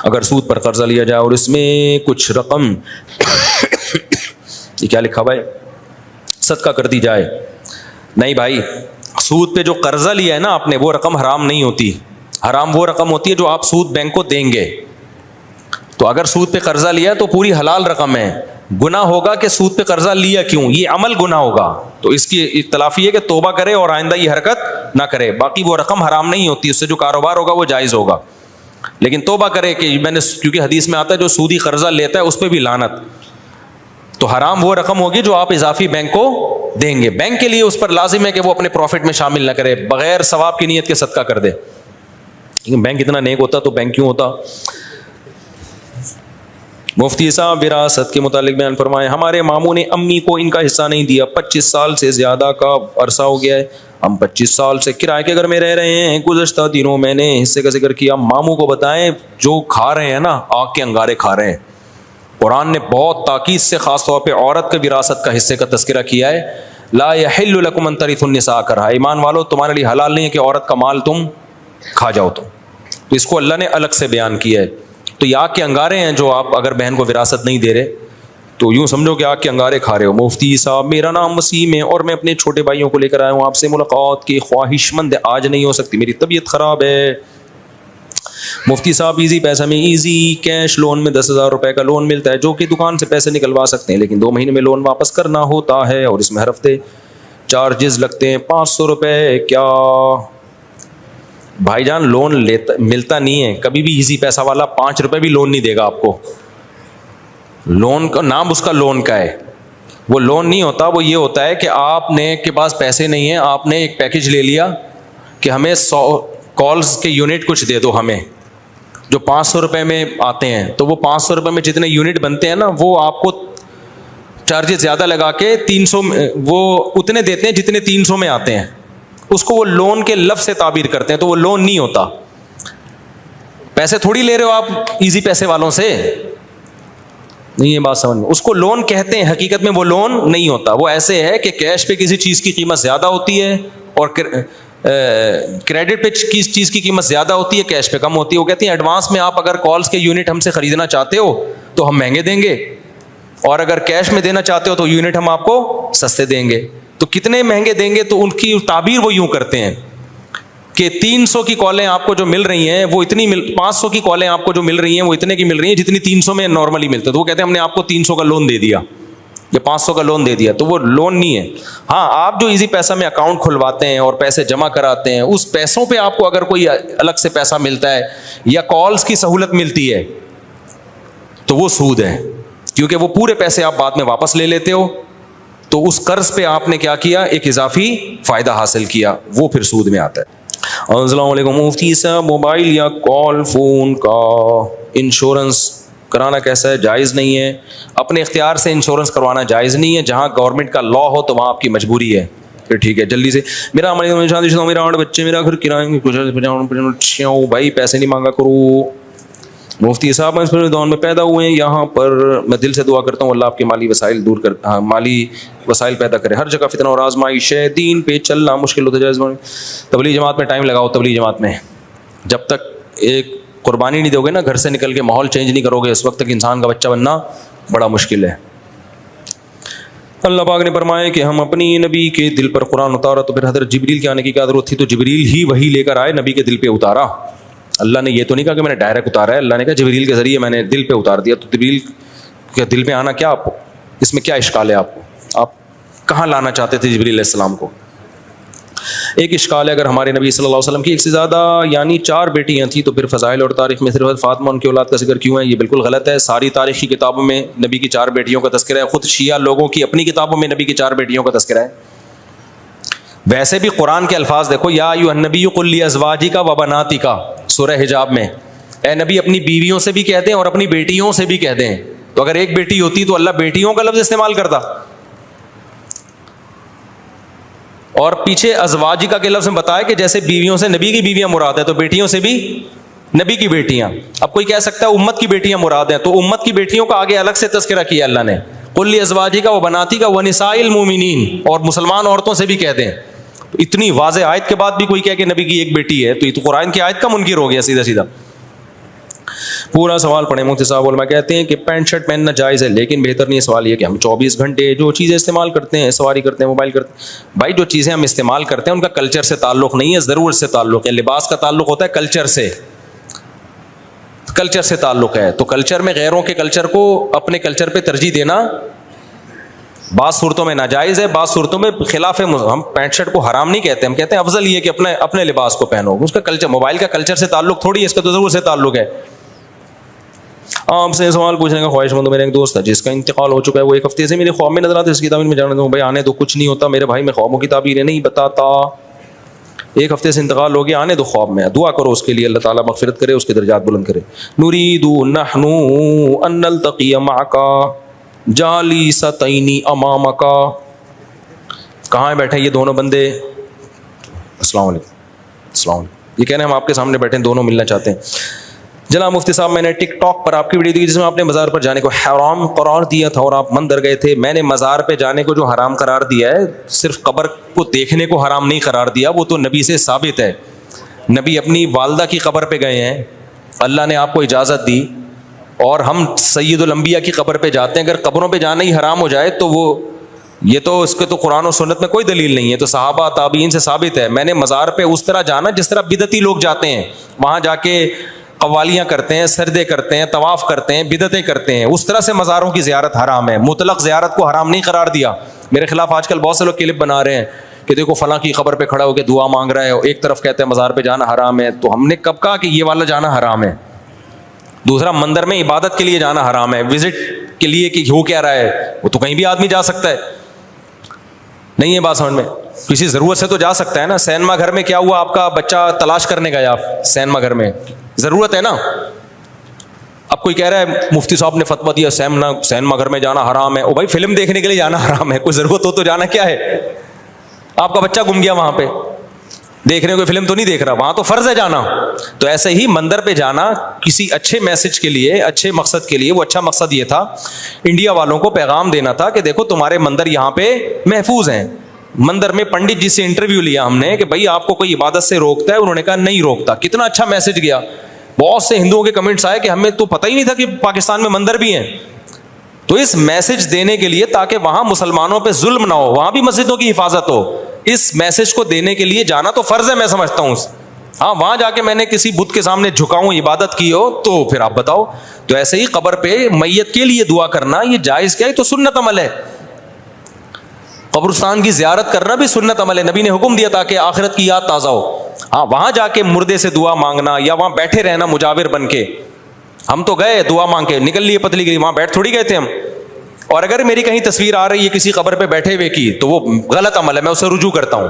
اگر سود پر قرضہ لیا جائے اور اس میں کچھ رقم یہ کیا لکھا بھائی, صدقہ کر دی جائے. نہیں بھائی, سود پہ جو قرضہ لیا ہے نا آپ نے وہ رقم حرام نہیں ہوتی. حرام وہ رقم ہوتی ہے جو آپ سود بینک کو دیں گے. تو اگر سود پہ قرضہ لیا تو پوری حلال رقم ہے. گناہ ہوگا کہ سود پہ قرضہ لیا کیوں, یہ عمل گناہ ہوگا. تو اس کی اختلاف یہ ہے کہ توبہ کرے اور آئندہ یہ حرکت نہ کرے. باقی وہ رقم حرام نہیں ہوتی, اس سے جو کاروبار ہوگا وہ جائز ہوگا. لیکن توبہ کرے کہ میں نے, کیونکہ حدیث میں آتا ہے جو سودی قرضہ لیتا ہے اس پہ بھی لعنت. تو حرام وہ رقم ہوگی جو آپ اضافی بینک کو دیں گے. بینک کے لیے اس پر لازم ہے کہ وہ اپنے پروفٹ میں شامل نہ کرے, بغیر ثواب کی نیت کے صدقہ کر دے. بینک اتنا نیک ہوتا تو بینک کیوں ہوتا. مفتی صاحب وراثت کے متعلق بیان فرمائیں. ہمارے ماموں نے امی کو ان کا حصہ نہیں دیا, 25 سال سے زیادہ کا عرصہ ہو گیا ہے. ہم 25 سال سے کرائے کے گھر میں رہ رہے ہیں. گزشتہ دنوں میں نے حصے کا ذکر کیا. ماموں کو بتائیں جو کھا رہے ہیں نا, آگ کے انگارے کھا رہے ہیں. قرآن نے بہت تاکید سے خاص طور پہ عورت کے وراثت کا حصے کا تذکرہ کیا ہے. لا یحل لکم ان ترثوا النساء کرہا. ایمان والو تمہارے لیے حلال نہیں ہے کہ عورت کا مال تم کھا جاؤ. تو اس کو اللہ نے الگ سے بیان کیا ہے. تو یہ آگ کے انگارے ہیں جو آپ اگر بہن کو وراثت نہیں دے رہے تو یوں سمجھو کہ آگ کے انگارے کھا رہے ہو. مفتی صاحب میرا نام وسیم ہے اور میں اپنے چھوٹے بھائیوں کو لے کر آیا ہوں. آپ سے ملاقات کی خواہش مند آج نہیں ہو سکتی, میری طبیعت خراب ہے. مفتی صاحب ایزی پیسہ میں ایزی کیش لون میں 10,000 روپے کا لون ملتا ہے جو کہ دکان سے پیسے نکلوا سکتے ہیں, لیکن 2 مہینے میں لون واپس کرنا ہوتا ہے اور اس میں ہر ہفتے چارجز لگتے ہیں 500 روپے. کیا بھائی جان لون ملتا نہیں ہے کبھی بھی. ایزی پیسہ والا 5 روپے بھی لون نہیں دے گا آپ کو. لون کا نام اس کا لون کا ہے, وہ لون نہیں ہوتا. وہ یہ ہوتا ہے کہ آپ نے کے پاس پیسے نہیں ہیں, آپ نے ایک پیکج لے لیا کہ ہمیں 100 کالز کے یونٹ کچھ دے دو ہمیں, جو 500 روپے میں آتے ہیں. تو وہ 500 روپے میں جتنے یونٹ بنتے ہیں نا وہ آپ کو چارجز زیادہ لگا کے 300 وہ اتنے دیتے ہیں جتنے 300 میں آتے ہیں. اس کو وہ لون کے لفظ سے تعبیر کرتے ہیں, تو وہ لون نہیں ہوتا. پیسے تھوڑی لے رہے ہو آپ ایزی پیسے والوں سے, نہیں یہ بات سمجھ میں. اس کو لون کہتے ہیں, حقیقت میں وہ لون نہیں ہوتا. وہ ایسے ہے کہ کیش پہ کسی چیز کی قیمت زیادہ ہوتی ہے اور کریڈٹ پہ کس چیز کی قیمت زیادہ ہوتی ہے, کیش پہ کم ہوتی ہے. وہ کہتے ہیں ایڈوانس میں آپ اگر کالز کے یونٹ ہم سے خریدنا چاہتے ہو تو ہم مہنگے دیں گے, اور اگر کیش میں دینا چاہتے ہو تو یونٹ ہم آپ کو سستے دیں گے. تو کتنے مہنگے دیں گے, تو ان کی تعبیر وہ یوں کرتے ہیں کہ 300 کی کالیں آپ کو جو مل رہی ہیں وہ اتنی 500 کی کالیں آپ کو جو مل رہی ہیں وہ اتنے کی مل رہی ہیں جتنی 300 میں نارملی ملتے. تو وہ کہتے ہیں ہم نے آپ کو 300 کا لون دے دیا یا 500 کا لون دے دیا. تو وہ لون نہیں ہے. ہاں آپ جو ایزی پیسہ میں اکاؤنٹ کھلواتے ہیں اور پیسے جمع کراتے ہیں, اس پیسوں پہ آپ کو اگر کوئی الگ سے پیسہ ملتا ہے یا کالز کی سہولت ملتی ہے تو وہ سود ہے, کیونکہ وہ پورے پیسے آپ بعد میں واپس لے لیتے ہو. تو اس قرض پہ آپ نے کیا کیا, ایک اضافی فائدہ حاصل کیا, وہ پھر سود میں آتا ہے. السلام علیکم مفتی صاحب, موبائل یا کال فون کا انشورنس کرانا کیسا ہے؟ جائز نہیں ہے. اپنے اختیار سے انشورنس کروانا جائز نہیں ہے. جہاں گورنمنٹ کا لا ہو تو وہاں آپ کی مجبوری ہے. پھر ٹھیک ہے جلدی سے میرا ہماری شادی شدہ میرا 8 بچے میرا گھر کرائیں کچھ بھائی پیسے نہیں مانگا کرو. مفتی صاحب میں اس دور میں پیدا ہوئے ہیں یہاں پر, میں دل سے دعا کرتا ہوں اللہ آپ کے مالی وسائل دور کر, مالی وسائل پیدا کرے. ہر جگہ فتنہ اور آزمائش ہے, دین پہ چلنا مشکل ہوتا ہے. تبلیغ جماعت میں ٹائم لگاؤ, تبلیغ جماعت میں جب تک ایک قربانی نہیں دو گے نا, گھر سے نکل کے ماحول چینج نہیں کرو گے, اس وقت تک انسان کا بچہ بننا بڑا مشکل ہے. اللہ پاک نے فرمایا کہ ہم اپنی نبی کے دل پر قرآن اتارا تو پھر حضرت جبریل کے آنے کی کیا ضرورت تھی, تو جبریل ہی وہی لے کر آئے نبی کے دل پہ اتارا. اللہ نے یہ تو نہیں کہا کہ میں نے ڈائریکٹ اتارا ہے, اللہ نے کہا جبریل کے ذریعے میں نے دل پہ اتار دیا. تو جبریل کے دل پہ آنا کیا, آپ کو اس میں کیا اشکال ہے, آپ کو آپ کہاں لانا چاہتے تھے جبریل علیہ السلام کو. ایک اشکال ہے, اگر ہمارے نبی صلی اللہ علیہ وسلم کی ایک سے زیادہ یعنی 4 بیٹیاں تھیں تو پھر فضائل اور تاریخ میں صرف فاطمہ ان کی اولاد کا ذکر کیوں ہے؟ یہ بالکل غلط ہے. ساری تاریخی کتابوں میں نبی کی 4 بیٹیوں کا تذکرہ ہے, خود شیعہ لوگوں کی اپنی کتابوں میں نبی کی 4 بیٹیوں کا تذکرہ ہے. ویسے بھی قرآن کے الفاظ دیکھو, یا ایھا النبی قل لازواجک و بناتک, سورہ حجاب میں اے نبی اپنی بیویوں سے بھی کہتے ہیں اور اپنی بیٹیوں سے بھی کہتے ہیں. تو اگر ایک بیٹی ہوتی تو اللہ بیٹیوں کا لفظ استعمال کرتا, اور پیچھے ازواجکا کے لفظ میں بتایا کہ جیسے بیویوں سے نبی کی بیویاں مراد ہے تو بیٹیوں سے بھی نبی کی بیٹیاں. اب کوئی کہہ سکتا ہے امت کی بیٹیاں مراد ہیں, تو امت کی بیٹیوں کا آگے الگ سے تذکرہ کیا اللہ نے, قل لازواجک و بناتک و نساء المؤمنین, اور مسلمان عورتوں سے بھی کہتے ہیں. تو اتنی واضح آیت کے بعد بھی کوئی کہے کہ نبی کی ایک بیٹی ہے, تو یہ تو قرآن کی آیت کا منکر ہو گیا سیدھا سیدھا. پورا سوال پڑھیں. مفتی صاحب علماء کہتے ہیں کہ پینٹ شرٹ پہننا جائز ہے, لیکن بہتر نہیں. سوال یہ کہ ہم 24 گھنٹے جو چیزیں استعمال کرتے ہیں, سواری کرتے ہیں, موبائل کرتے ہیں, بھائی جو چیزیں ہم استعمال کرتے ہیں ان کا کلچر سے تعلق نہیں ہے, ضرورت سے تعلق ہے. لباس کا تعلق ہوتا ہے کلچر سے, کلچر سے تعلق ہے. تو کلچر میں غیروں کے کلچر کو اپنے کلچر پہ ترجیح دینا بعض صورتوں میں ناجائز ہے, بعض صورتوں میں خلاف. ہم پینٹ شرٹ کو حرام نہیں کہتے, ہم کہتے ہیں افضل یہ کہ اپنے لباس کو پہنو. اس کا کلچر, موبائل کا کلچر سے تعلق تھوڑی ہے, اس کا تو ضرور سے تعلق ہے. آپ سے سوال پوچھنے کا خواہش مند, میرا ایک دوست ہے جس کا انتقال ہو چکا ہے, وہ ایک ہفتے سے میرے خواب میں نظر آتا ہے, اس کی تعبیر میں جاننا دوں. بھائی آنے دو, کچھ نہیں ہوتا میرے بھائی, میں خوابوں کی تعبیریں نہیں بتاتا. 1 ہفتے سے انتقال ہو گیا, آنے دو خواب میں, دعا کرو اس کے لیے, اللہ تعالیٰ مغفرت کرے, اس کے درجات بلند کرے. نريد نحن ان نلتقي معك جالستين امامك. کہاں بیٹھے یہ دونوں بندے؟ السلام علیکم. السلام علیکم. یہ کہہ رہے ہیں ہم آپ کے سامنے بیٹھے ہیں, دونوں ملنا چاہتے ہیں. جناب مفتی صاحب, میں نے ٹک ٹاک پر آپ کی ویڈیو دیکھی جس میں آپ نے مزار پر جانے کو حرام قرار دیا تھا اور آپ مندر گئے تھے. میں نے مزار پہ جانے کو جو حرام قرار دیا ہے, صرف قبر کو دیکھنے کو حرام نہیں قرار دیا, وہ تو نبی سے ثابت ہے. نبی اپنی والدہ کی قبر پہ گئے ہیں, اللہ نے آپ کو اجازت دی, اور ہم سید الانبیاء کی قبر پہ جاتے ہیں. اگر قبروں پہ جانا ہی حرام ہو جائے تو وہ یہ تو اس کے تو قرآن و سنت میں کوئی دلیل نہیں ہے, تو صحابہ تابعین سے ثابت ہے. میں نے مزار پہ اس طرح جانا جس طرح بدعتی لوگ جاتے ہیں, وہاں جا کے قوالیاں کرتے ہیں, سردے کرتے ہیں, طواف کرتے ہیں, بدعتیں کرتے ہیں. اس طرح سے مزاروں کی زیارت حرام ہے, مطلق زیارت کو حرام نہیں قرار دیا. میرے خلاف آج کل بہت سے لوگ کلپ بنا رہے ہیں کہ دیکھو فلاں کی قبر پہ کھڑا ہو کے دعا مانگ رہا ہے, ایک طرف کہتے ہیں مزار پہ جانا حرام ہے. تو ہم نے کب کہا کہ یہ والا جانا حرام ہے؟ دوسرا, مندر میں عبادت کے لیے جانا حرام ہے, وزٹ کے لیے کہ ہو کیا رہا ہے, وہ تو کہیں بھی آدمی جا سکتا ہے. نہیں ہے بات سمجھ میں؟ کسی ضرورت سے تو جا سکتا ہے نا. سینما گھر میں کیا ہوا, آپ کا بچہ تلاش کرنے گیا سینما گھر میں, ضرورت ہے نا. اب کوئی کہہ رہا ہے مفتی صاحب نے فتویٰ دیا سینما گھر میں جانا حرام ہے. او بھائی فلم دیکھنے کے لیے جانا حرام ہے, کوئی ضرورت ہو تو جانا کیا ہے. آپ کا بچہ گم گیا وہاں پہ, دیکھنے کوئی فلم تو نہیں دیکھ رہا, وہاں تو فرض ہے جانا. تو ایسے ہی مندر پہ جانا کسی اچھے میسج کے لیے, اچھے مقصد کے لیے. وہ اچھا مقصد یہ تھا انڈیا والوں کو پیغام دینا تھا کہ دیکھو تمہارے مندر یہاں پہ محفوظ ہیں. مندر میں پنڈت جی سے انٹرویو لیا ہم نے کہ بھائی آپ کو کوئی عبادت سے روکتا ہے؟ انہوں نے کہا نہیں روکتا. کتنا اچھا میسج گیا. بہت سے ہندوؤں کے کمنٹس آئے کہ ہمیں تو پتہ ہی نہیں تھا کہ پاکستان میں مندر بھی ہیں. تو اس میسج دینے کے لیے تاکہ وہاں مسلمانوں پہ ظلم نہ ہو, وہاں بھی مسجدوں کی حفاظت ہو, اس میسج کو دینے کے لیے جانا تو فرض ہے, میں سمجھتا ہوں. ہاں وہاں جا کے میں نے کسی بت کے سامنے جھکاؤں, عبادت کی ہو, تو پھر آپ بتاؤ. تو ایسے ہی قبر پہ میت کے لیے دعا کرنا یہ جائز کیا ہے؟ تو سنت عمل ہے. قبرستان کی زیارت کرنا بھی سنت عمل ہے, نبی نے حکم دیا تاکہ آخرت کی یاد تازہ ہو. ہاں وہاں جا کے مردے سے دعا مانگنا یا وہاں بیٹھے رہنا مجاور بن کے, ہم تو گئے دعا مانگ کے نکل لیے پتلی گئی, وہاں بیٹھ تھوڑی گئے تھے ہم. اور اگر میری کہیں تصویر آ رہی ہے کسی قبر پہ بیٹھے ہوئے کی تو وہ غلط عمل ہے, میں اسے رجوع کرتا ہوں.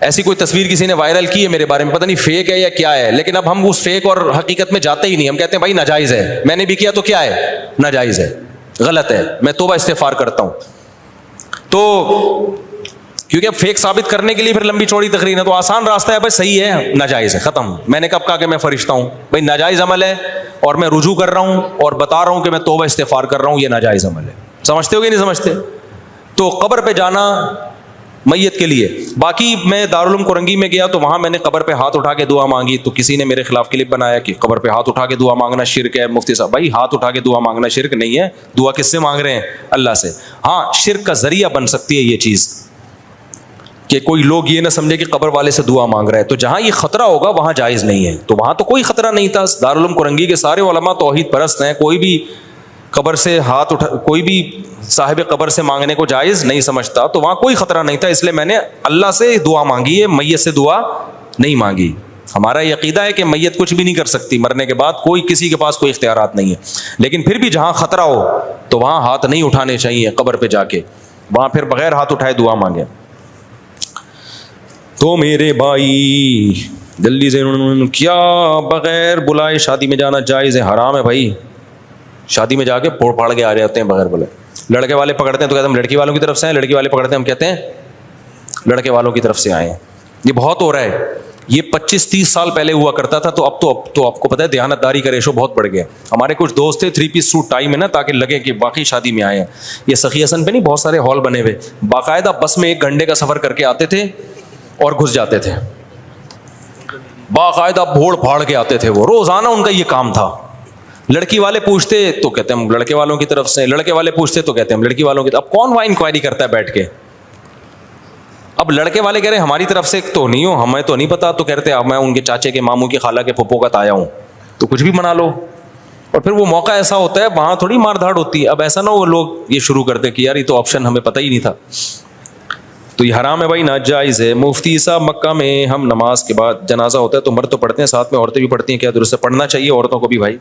ایسی کوئی تصویر کسی نے وائرل کی ہے میرے بارے میں, پتہ نہیں فیک ہے یا کیا ہے, لیکن اب ہم اس فیک اور حقیقت میں جاتے ہی نہیں. ہم کہتے ہیں بھائی ناجائز ہے, میں نے بھی کیا تو کیا ہے, ناجائز ہے, غلط ہے, میں توبہ استغفار کرتا ہوں. تو کیونکہ اب فیک ثابت کرنے کے لیے پھر لمبی چوڑی تقریر ہے، تو آسان راستہ ہے بھائی صحیح ہے ناجائز ہے، ختم. میں نے کب کہا کہ میں فرشتہ ہوں؟ بھائی ناجائز عمل ہے اور میں رجوع کر رہا ہوں اور بتا رہا ہوں کہ میں توبہ استغفار کر رہا ہوں، یہ ناجائز عمل ہے. سمجھتے ہو کہ نہیں سمجھتے؟ تو قبر پہ جانا میت کے لیے. باقی میں دارالعلوم کرنگی میں گیا تو وہاں میں نے قبر پہ ہاتھ اٹھا کے دعا مانگی، تو کسی نے میرے خلاف کلپ بنایا کہ قبر پہ ہاتھ اٹھا کے دعا مانگنا شرک ہے. مفتی صاحب بھائی ہاتھ اٹھا کے دعا مانگنا شرک نہیں ہے. دعا کس سے مانگ رہے ہیں؟ اللہ سے. ہاں شرک کا ذریعہ بن سکتی ہے یہ چیز کہ کوئی لوگ یہ نہ سمجھے کہ قبر والے سے دعا مانگ رہا ہے، تو جہاں یہ خطرہ ہوگا وہاں جائز نہیں ہے. تو وہاں تو کوئی خطرہ نہیں تھا. دارالعلوم کرنگی کے سارے علماء توحید پرست ہیں، کوئی بھی قبر سے ہاتھ اٹھا، کوئی بھی صاحب قبر سے مانگنے کو جائز نہیں سمجھتا، تو وہاں کوئی خطرہ نہیں تھا. اس لیے میں نے اللہ سے دعا مانگی ہے، میت سے دعا نہیں مانگی. ہمارا یہ عقیدہ ہے کہ میت کچھ بھی نہیں کر سکتی مرنے کے بعد، کوئی کسی کے پاس کوئی اختیارات نہیں ہے. لیکن پھر بھی جہاں خطرہ ہو تو وہاں ہاتھ نہیں اٹھانے چاہیے قبر پہ جا کے، وہاں پھر بغیر ہاتھ اٹھائے دعا مانگے. تو میرے بھائی جلدی سے، کیا بغیر بلائے شادی میں جانا جائز ہے؟ حرام ہے بھائی. شادی میں جا کے پھوڑ پھاڑ کے آ رہے ہوتے ہیں بغیر بلائے. لڑکے والے پکڑتے ہیں تو کہتے ہیں ہم لڑکی والوں کی طرف سے ہیں، لڑکی والے پکڑتے ہیں ہم کہتے ہیں لڑکے والوں کی طرف سے آئے ہیں. یہ بہت ہو رہا ہے. یہ 25-30 سال پہلے ہوا کرتا تھا، تو اب تو آپ کو پتہ ہے دیانتداری کا ریشو بہت بڑھ گیا. ہمارے کچھ دوست تھے 3 پیس سوٹ ٹائی میں نا، تاکہ لگے کہ باقی شادی میں آئے ہیں. یہ سخی حسن پہ نہیں بہت سارے ہال بنے ہوئے، باقاعدہ بس میں 1 گھنٹے کا سفر کر کے آتے تھے اور گھس جاتے تھے. باقاعدہ بھوڑ پھاڑ کے آتے تھے، وہ روزانہ ان کا یہ کام تھا. لڑکی والے پوچھتے تو کہتے ہیں ہم لڑکے والوں کی طرف سے، لڑکے والے پوچھتے تو کہتے ہیں ہم لڑکی والوں کی. اب کون وہاں انکوائری کرتا ہے بیٹھ کے؟ اب لڑکے والے کہہ رہے ہیں ہماری طرف سے تو نہیں ہو، ہمیں تو نہیں پتا، تو کہتے ہیں میں ان کے چاچے کے ماموں کی خالہ کے پھپھو کا تایا ہوں، تو کچھ بھی بنا لو. اور پھر وہ موقع ایسا ہوتا ہے وہاں تھوڑی مار دھاڑ ہوتی ہے. اب ایسا نہ وہ لوگ یہ شروع کرتے کہ یار یہ تو آپشن ہمیں پتہ ہی نہیں تھا. تو یہ حرام ہے بھائی، ناجائز ہے. مفتی صاحب مکہ میں ہم نماز کے بعد جنازہ ہوتا ہے تو مرد تو پڑھتے ہیں، ساتھ میں عورتیں بھی پڑھتی ہیں، کیا درست ہے؟ پڑھنا چاہیے عورتوں کو بھی بھائی.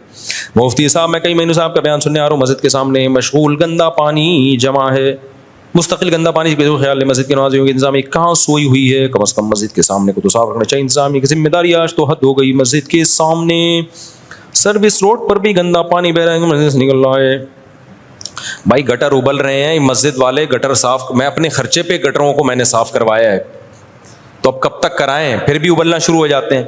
مفتی صاحب میں کئی مہینوں سے آپ کا بیان سننے آ رہا ہوں، مسجد کے سامنے مشغول گندا پانی جمع ہے، مستقل گندا پانی کے خیال ہے مسجد کے نمازیوں کی انتظامیہ کہاں سوئی ہوئی ہے؟ کم از کم مسجد کے سامنے کو تو صاف رکھنا چاہیے. انتظامیہ کی ذمہ داری آج تو حد ہو گئی. مسجد کے سامنے سروس روڈ پر بھی گندا پانی بہ رہا ہے، مسجد سے نکل رہا ہے. بھائی گٹر ابل رہے ہیں، مسجد والے گٹر صاف، میں اپنے خرچے پہ گٹروں کو میں نے صاف کروایا ہے، تو اب کب تک کرائیں؟ پھر بھی ابلنا شروع ہو جاتے ہیں.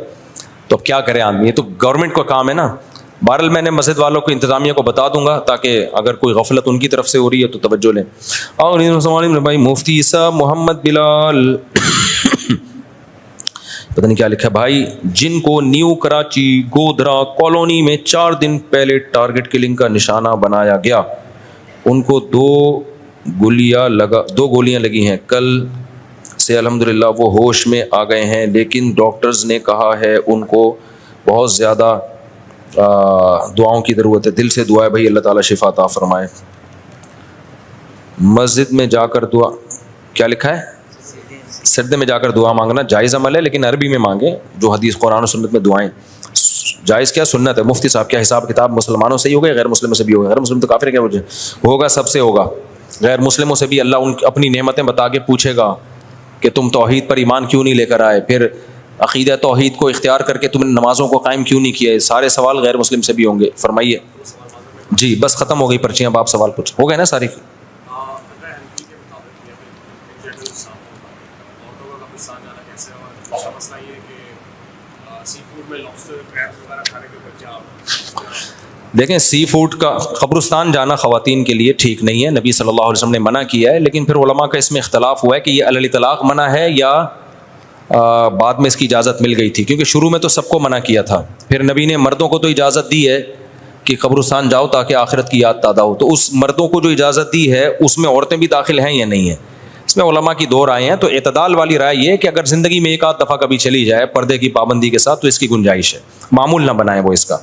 تو اب کیا کرے آدمی؟ یہ تو گورنمنٹ کا کام ہے نا. بہرحال میں نے مسجد والوں کو انتظامیہ کو بتا دوں گا تاکہ اگر کوئی غفلت ان کی طرف سے ہو رہی ہے تو توجہ لیں. اور بھائی مفتی صاحب محمد بلال پتہ نہیں کیا لکھا ہے بھائی، جن کو نیو کراچی گودرا کالونی میں 4 دن پہلے ٹارگٹ کلنگ کا نشانہ بنایا گیا، ان کو 2 گولیاں لگی ہیں. کل سے الحمدللہ وہ ہوش میں آ گئے ہیں، لیکن ڈاکٹرز نے کہا ہے ان کو بہت زیادہ دعاؤں کی ضرورت ہے. دل سے دعا ہے بھائی اللہ تعالیٰ شفا عطا فرمائے. مسجد میں جا کر دعا، کیا لکھا ہے؟ سجدے میں جا کر دعا مانگنا جائز عمل ہے، لیکن عربی میں مانگیں جو حدیث قرآن و سنت میں دعائیں. جائز کیا سنت ہے. مفتی صاحب کیا حساب کتاب مسلمانوں سے ہی ہوگا، غیر مسلموں سے بھی ہوگا؟ غیر مسلم تو کافر ہے کیا؟ مجھے ہوگا، سب سے ہوگا. غیر مسلموں سے بھی اللہ اپنی نعمتیں بتا کے پوچھے گا کہ تم توحید پر ایمان کیوں نہیں لے کر آئے، پھر عقیدہ توحید کو اختیار کر کے تم نے نمازوں کو قائم کیوں نہیں کیا. سارے سوال غیر مسلم سے بھی ہوں گے. فرمائیے. جی بس ختم ہو گئی پرچیاں، اب آپ سوال پوچھ ہو گئے نا ساری. دیکھیں سی فوڈ کا قبرستان جانا خواتین کے لیے ٹھیک نہیں ہے، نبی صلی اللہ علیہ وسلم نے منع کیا ہے. لیکن پھر علماء کا اس میں اختلاف ہوا ہے کہ یہ علی طلاق منع ہے یا بعد میں اس کی اجازت مل گئی تھی، کیونکہ شروع میں تو سب کو منع کیا تھا. پھر نبی نے مردوں کو تو اجازت دی ہے کہ قبرستان جاؤ تاکہ آخرت کی یاد تازہ ہو. تو اس مردوں کو جو اجازت دی ہے اس میں عورتیں بھی داخل ہیں یا نہیں ہیں، اس میں علماء کی 2 رائے ہیں. تو اعتدال والی رائے یہ ہے کہ اگر زندگی میں 1 آدھ دفعہ کبھی چلی جائے پردے کی پابندی کے ساتھ تو اس کی گنجائش ہے، معمول نہ بنائیں وہ اس کا.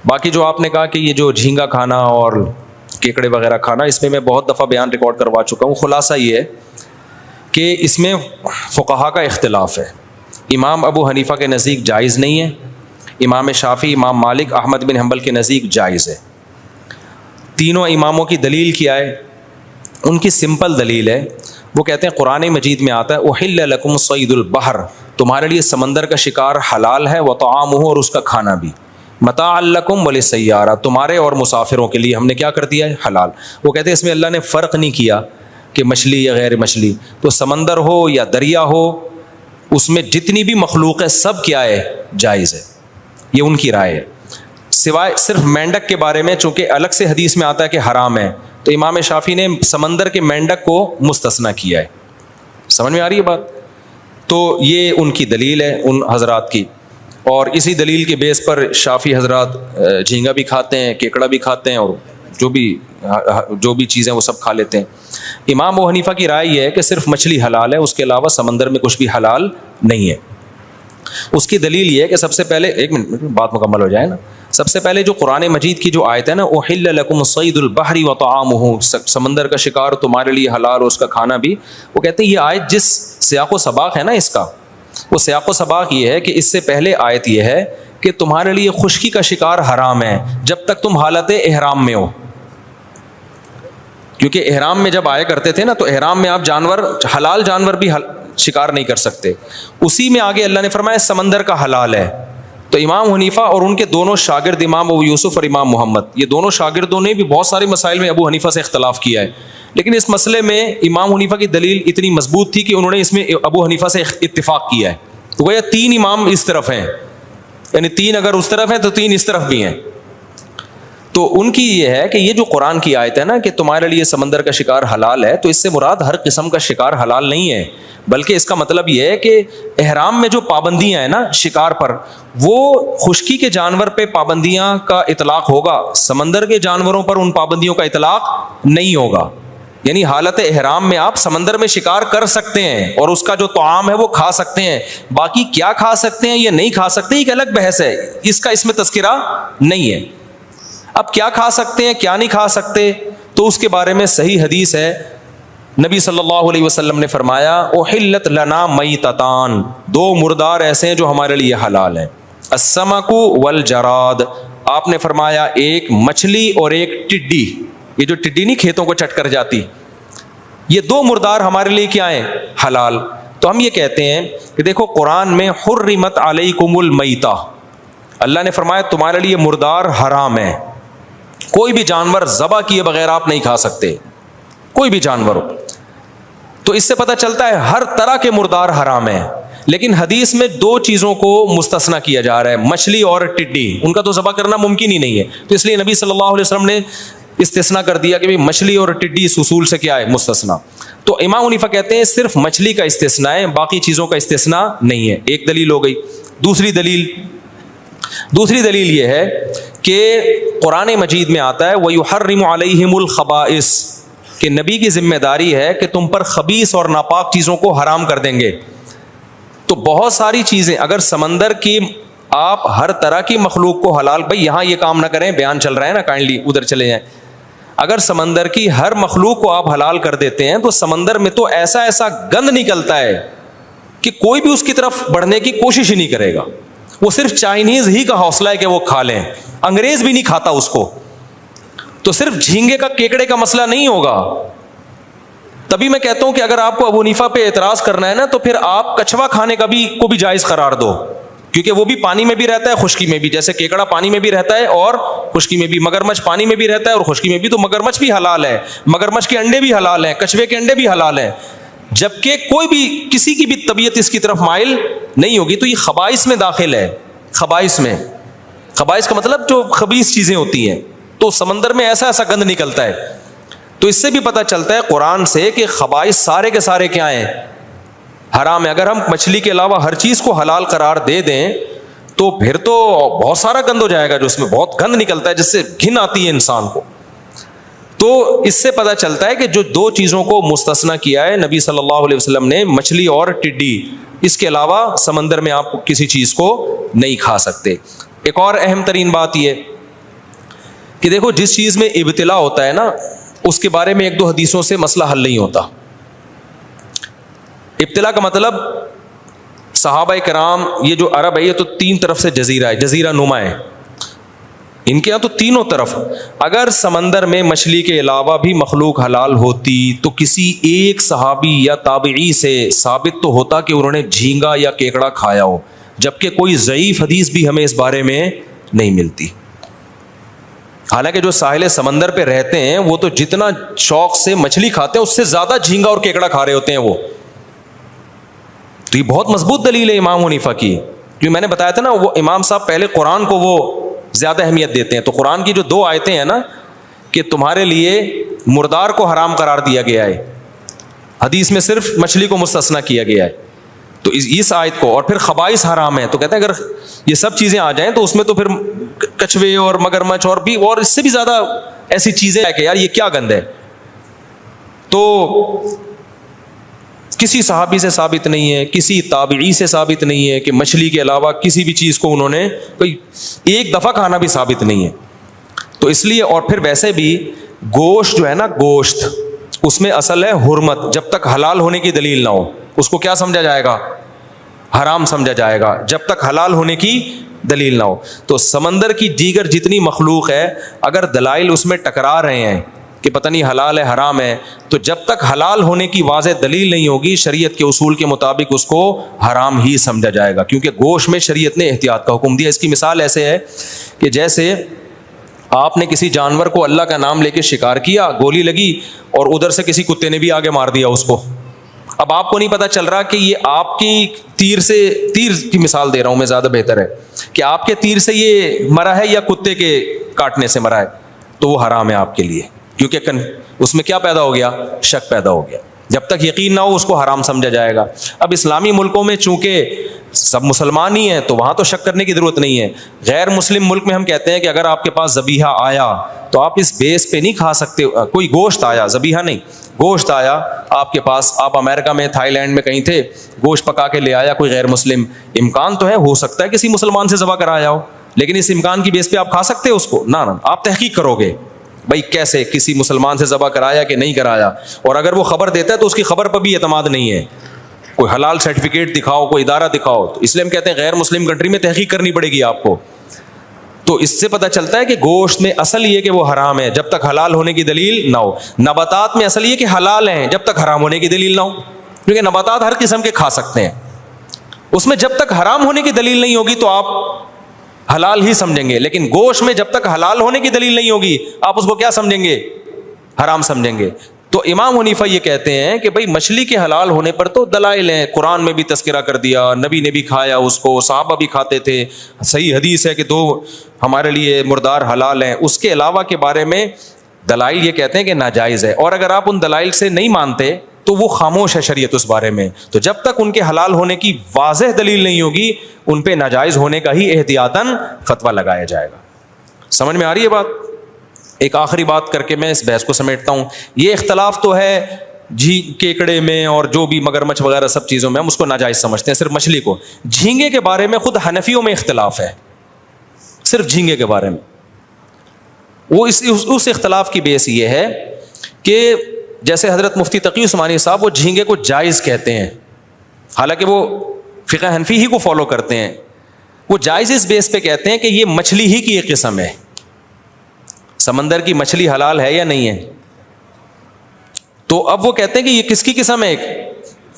باقی جو آپ نے کہا کہ یہ جو جھینگا کھانا اور کیکڑے وغیرہ کھانا، اس میں میں بہت دفعہ بیان ریکارڈ کروا چکا ہوں. خلاصہ یہ ہے کہ اس میں فقہا کا اختلاف ہے. امام ابو حنیفہ کے نزدیک جائز نہیں ہے، امام شافعی، امام مالک، احمد بن حنبل کے نزدیک جائز ہے. تینوں اماموں کی دلیل کیا ہے؟ ان کی سمپل دلیل ہے، وہ کہتے ہیں قرآن مجید میں آتا ہے احل لکم صید البحر، تمہارے لیے سمندر کا شکار حلال ہے، وطعامہ، اور اس کا کھانا بھی، متاع لکم وللسیارہ، تمہارے اور مسافروں کے لیے ہم نے کیا کر دیا ہے؟ حلال. وہ کہتے ہیں اس میں اللہ نے فرق نہیں کیا کہ مچھلی یا غیر مچھلی، تو سمندر ہو یا دریا ہو، اس میں جتنی بھی مخلوق ہے سب کیا ہے؟ جائز ہے. یہ ان کی رائے ہے. سوائے صرف مینڈک کے بارے میں چونکہ الگ سے حدیث میں آتا ہے کہ حرام ہے، تو امام شافعی نے سمندر کے مینڈک کو مستثنیٰ کیا ہے. سمجھ میں آ رہی ہے بات؟ تو یہ ان کی دلیل ہے ان حضرات کی، اور اسی دلیل کے بیس پر شافعی حضرات جھینگا بھی کھاتے ہیں، کیکڑا بھی کھاتے ہیں، اور جو بھی چیزیں وہ سب کھا لیتے ہیں. امام ابو حنیفہ کی رائے یہ ہے کہ صرف مچھلی حلال ہے، اس کے علاوہ سمندر میں کچھ بھی حلال نہیں ہے. اس کی دلیل یہ ہے کہ سب سے پہلے، ایک منٹ بات مکمل ہو جائے نا، سب سے پہلے جو قرآن مجید کی جو آیت ہے نا، احل لکم صید البحر وطعامہ، سمندر کا شکار تمہارے لیے حلال اور اس کا کھانا بھی، وہ کہتے ہیں یہ آیت جس سیاق و سباق ہے نا اس کا، وہ سیاق و سباق یہ ہے کہ اس سے پہلے آیت یہ ہے کہ تمہارے لیے خشکی کا شکار حرام ہے جب تک تم حالت احرام میں ہو. کیونکہ احرام میں جب آئے کرتے تھے نا، تو احرام میں آپ جانور، حلال جانور بھی شکار نہیں کر سکتے. اسی میں آگے اللہ نے فرمایا سمندر کا حلال ہے. تو امام حنیفہ اور ان کے دونوں شاگرد امام ابو یوسف اور امام محمد، یہ دونوں شاگردوں نے بھی بہت سارے مسائل میں ابو حنیفہ سے اختلاف کیا ہے، لیکن اس مسئلے میں امام حنیفہ کی دلیل اتنی مضبوط تھی کہ انہوں نے اس میں ابو حنیفہ سے اتفاق کیا ہے. تو گویا تین امام اس طرف ہیں، یعنی تین اگر اس طرف ہیں تو تین اس طرف بھی ہیں. تو ان کی یہ ہے کہ یہ جو قرآن کی آیت ہے نا کہ تمہارے لیے سمندر کا شکار حلال ہے، تو اس سے مراد ہر قسم کا شکار حلال نہیں ہے، بلکہ اس کا مطلب یہ ہے کہ احرام میں جو پابندیاں ہیں نا شکار پر، وہ خشکی کے جانور پہ پابندیاں کا اطلاق ہوگا، سمندر کے جانوروں پر ان پابندیوں کا اطلاق نہیں ہوگا. یعنی حالت احرام میں آپ سمندر میں شکار کر سکتے ہیں اور اس کا جو طعام ہے وہ کھا سکتے ہیں، باقی کیا کھا سکتے ہیں یا نہیں کھا سکتے ایک الگ بحث ہے، اس میں تذکرہ نہیں ہے. اب کیا کھا سکتے ہیں کیا نہیں کھا سکتے، تو اس کے بارے میں صحیح حدیث ہے. نبی صلی اللہ علیہ وسلم نے فرمایا احلت لنا میتتان، دو مردار ایسے ہیں جو ہمارے لیے حلال ہیں، السمک والجراد. آپ نے فرمایا ایک مچھلی اور ایک ٹڈی، یہ جو ٹڈی نہیں کھیتوں کو چٹ کر جاتی، یہ دو مردار ہمارے لیے کیا ہیں؟ حلال. تو ہم یہ کہتے ہیں کہ دیکھو قرآن میں حرمت علیکم المیتہ، اللہ نے فرمایا تمہارے لیے مردار حرام ہے، کوئی بھی جانور ذبح کیے بغیر آپ نہیں کھا سکتے، کوئی بھی جانور ہو. تو اس سے پتہ چلتا ہے ہر طرح کے مردار حرام ہے. لیکن حدیث میں دو چیزوں کو مستثنیٰ کیا جا رہا ہے، مچھلی اور ٹڈی، ان کا تو ذبح کرنا ممکن ہی نہیں ہے، تو اس لیے نبی صلی اللہ علیہ وسلم نے استثناء کر دیا کہ مچھلی اور ٹڈی اس اصول سے کیا ہے؟ مستثنیٰ. تو امام حنیفہ کہتے ہیں صرف مچھلی کا استثناء ہے، باقی چیزوں کا استثناء نہیں ہے. ایک دلیل ہو گئی. دوسری دلیل یہ ہے کہ قرآن مجید میں آتا ہے وَيُحَرِّمُ عَلَيْهِمُ الْخَبَائِثِ، کہ نبی کی ذمہ داری ہے کہ تم پر خبیث اور ناپاک چیزوں کو حرام کر دیں گے. تو بہت ساری چیزیں، اگر سمندر کی آپ ہر طرح کی مخلوق کو حلال، بھائی یہاں یہ کام نہ کریں، بیان چل رہا ہے نا، کائنڈلی ادھر چلے جائیں. اگر سمندر کی ہر مخلوق کو آپ حلال کر دیتے ہیں تو سمندر میں تو ایسا گند نکلتا ہے کہ کوئی بھی اس کی طرف بڑھنے کی کوشش ہی نہیں کرے گا. وہ صرف چائنیز ہی کا حوصلہ ہے کہ وہ کھا لیں، انگریز بھی نہیں کھاتا اس کو. تو صرف جھینگے کا کیکڑے کا مسئلہ نہیں ہوگا. تبھی میں کہتا ہوں کہ اگر آپ کو ابو حنیفہ پہ اعتراض کرنا ہے نا، تو پھر آپ کچھوا کھانے کا کو بھی جائز قرار دو، کیونکہ وہ بھی پانی میں بھی رہتا ہے خشکی میں بھی، جیسے کیکڑا پانی میں بھی رہتا ہے اور خشکی میں بھی، مگرمچھ پانی میں بھی رہتا ہے اور خشکی میں بھی، تو مگرمچھ بھی حلال ہے، مگرمچھ کے انڈے بھی حلال ہیں، کچھوے کے انڈے بھی حلال ہیں. جبکہ کوئی بھی کسی کی بھی طبیعت اس کی طرف مائل نہیں ہوگی. تو یہ خبائث میں داخل ہے. خبائث کا مطلب جو خبیث چیزیں ہوتی ہیں. تو سمندر میں ایسا گند نکلتا ہے. تو اس سے بھی پتہ چلتا ہے قرآن سے کہ خبائث سارے کے سارے کیا ہیں؟ حرام ہے. اگر ہم مچھلی کے علاوہ ہر چیز کو حلال قرار دے دیں تو پھر تو بہت سارا گند ہو جائے گا، جو اس میں بہت گند نکلتا ہے جس سے گھن آتی ہے انسان کو. تو اس سے پتہ چلتا ہے کہ جو دو چیزوں کو مستثنیٰ کیا ہے نبی صلی اللہ علیہ وسلم نے، مچھلی اور ٹڈی، اس کے علاوہ سمندر میں آپ کسی چیز کو نہیں کھا سکتے. ایک اور اہم ترین بات یہ کہ دیکھو جس چیز میں ابتلا ہوتا ہے نا، اس کے بارے میں ایک دو حدیثوں سے مسئلہ حل نہیں ہوتا. ابتلا کا مطلب صحابہ کرام، یہ جو عرب ہے یہ تو تین طرف سے جزیرہ ہے، جزیرہ نما ہے ان کے یہاں تو تینوں طرف. اگر سمندر میں مچھلی کے علاوہ بھی مخلوق حلال ہوتی تو کسی ایک صحابی یا تابعی سے ثابت تو ہوتا کہ انہوں نے جھینگا یا کیکڑا کھایا ہو، جبکہ کوئی ضعیف حدیث بھی ہمیں اس بارے میں نہیں ملتی. حالانکہ جو ساحل سمندر پہ رہتے ہیں وہ تو جتنا شوق سے مچھلی کھاتے ہیں اس سے زیادہ جھینگا اور کیکڑا کھا رہے ہوتے ہیں وہ. تو یہ بہت مضبوط دلیل ہے امام حنیفہ کی. کیونکہ میں نے بتایا تھا نا, وہ امام صاحب پہلے قرآن کو وہ زیادہ اہمیت دیتے ہیں. تو قرآن کی جو 2 آیتیں ہیں نا کہ تمہارے لیے مردار کو حرام قرار دیا گیا ہے, حدیث میں صرف مچھلی کو مستثنا کیا گیا ہے, تو اس آیت کو, اور پھر خبائث حرام ہے. تو کہتے ہیں اگر یہ سب چیزیں آ جائیں تو اس میں تو پھر کچھوے اور مگرمچھ اور بھی اور اس سے بھی زیادہ ایسی چیزیں ہے کہ یار یہ کیا گند ہے. تو کسی صحابی سے ثابت نہیں ہے, کسی تابعی سے ثابت نہیں ہے کہ مچھلی کے علاوہ کسی بھی چیز کو انہوں نے کوئی ایک دفعہ کھانا بھی ثابت نہیں ہے. تو اس لیے, اور پھر ویسے بھی گوشت جو ہے نا, گوشت اس میں اصل ہے حرمت. جب تک حلال ہونے کی دلیل نہ ہو اس کو کیا سمجھا جائے گا؟ حرام سمجھا جائے گا, جب تک حلال ہونے کی دلیل نہ ہو. تو سمندر کی دیگر جتنی مخلوق ہے اگر دلائل اس میں ٹکرا رہے ہیں کہ پتہ نہیں حلال ہے حرام ہے, تو جب تک حلال ہونے کی واضح دلیل نہیں ہوگی شریعت کے اصول کے مطابق اس کو حرام ہی سمجھا جائے گا. کیونکہ گوشت میں شریعت نے احتیاط کا حکم دیا. اس کی مثال ایسے ہے کہ جیسے آپ نے کسی جانور کو اللہ کا نام لے کے شکار کیا, گولی لگی اور ادھر سے کسی کتے نے بھی آگے مار دیا اس کو. اب آپ کو نہیں پتا چل رہا کہ یہ آپ کی تیر کی مثال دے رہا ہوں میں, زیادہ بہتر ہے کہ آپ کے تیر سے یہ مرا ہے یا کتے کے کاٹنے سے مرا ہے, تو وہ حرام ہے آپ کے لیے. کیونکہ اس میں کیا پیدا ہو گیا؟ شک پیدا ہو گیا. جب تک یقین نہ ہو اس کو حرام سمجھا جائے گا. اب اسلامی ملکوں میں چونکہ سب مسلمان ہی ہیں تو وہاں تو شک کرنے کی ضرورت نہیں ہے. غیر مسلم ملک میں ہم کہتے ہیں کہ اگر آپ کے پاس ذبیحہ آیا تو آپ اس بیس پہ نہیں کھا سکتے. کوئی گوشت آیا, ذبیحہ نہیں, گوشت آیا آپ کے پاس, آپ امریکہ میں, تھائی لینڈ میں کہیں تھے, گوشت پکا کے لے آیا کوئی غیر مسلم, امکان تو ہے, ہو سکتا ہے کسی مسلمان سے ذبح کرایا ہو, لیکن اس امکان کی بیس پہ آپ کھا سکتے ہو اس کو؟ نہ, آپ تحقیق کرو گے بھائی کیسے کسی مسلمان سے ذبح کرایا کہ نہیں کرایا, اور اگر وہ خبر دیتا ہے تو اس کی خبر پر بھی اعتماد نہیں ہے. کوئی حلال سرٹیفکیٹ دکھاؤ, کوئی ادارہ دکھاؤ. تو اس لیے ہم کہتے ہیں غیر مسلم کنٹری میں تحقیق کرنی پڑے گی آپ کو. تو اس سے پتہ چلتا ہے کہ گوشت میں اصل یہ کہ وہ حرام ہے جب تک حلال ہونے کی دلیل نہ ہو. نباتات میں اصل یہ کہ حلال ہیں جب تک حرام ہونے کی دلیل نہ ہو, کیونکہ نباتات ہر قسم کے کھا سکتے ہیں. اس میں جب تک حرام ہونے کی دلیل نہیں ہوگی تو آپ حلال ہی سمجھیں گے, لیکن گوشت میں جب تک حلال ہونے کی دلیل نہیں ہوگی آپ اس کو کیا سمجھیں گے؟ حرام سمجھیں گے. تو امام حنیفہ یہ کہتے ہیں کہ بھائی مچھلی کے حلال ہونے پر تو دلائل ہیں, قرآن میں بھی تذکرہ کر دیا, نبی نے بھی کھایا اس کو, صحابہ بھی کھاتے تھے, صحیح حدیث ہے کہ 2 ہمارے لیے مردار حلال ہیں. اس کے علاوہ کے بارے میں دلائل یہ کہتے ہیں کہ ناجائز ہے, اور اگر آپ ان دلائل سے نہیں مانتے تو وہ خاموش ہے شریعت اس بارے میں. تو جب تک ان کے حلال ہونے کی واضح دلیل نہیں ہوگی ان پہ ناجائز ہونے کا ہی احتیاطاً فتویٰ لگایا جائے گا. سمجھ میں آ رہی ہے بات؟ ایک آخری بات کر کے میں اس بحث کو سمیٹتا ہوں. یہ اختلاف تو ہے کیکڑے میں اور جو بھی مگرمچھ وغیرہ سب چیزوں میں ہم اس کو ناجائز سمجھتے ہیں, صرف مچھلی کو. جھینگے کے بارے میں خود حنفیوں میں اختلاف ہے, صرف جھینگے کے بارے میں. وہ اس اختلاف کی بیس یہ ہے کہ جیسے حضرت مفتی تقی عثمانی صاحب وہ جھینگے کو جائز کہتے ہیں, حالانکہ وہ فقہ حنفی ہی کو فالو کرتے ہیں. وہ جائز اس بیس پہ کہتے ہیں کہ یہ مچھلی ہی کی ایک قسم ہے. سمندر کی مچھلی حلال ہے یا نہیں ہے؟ تو اب وہ کہتے ہیں کہ یہ کس کی قسم ہے؟ ایک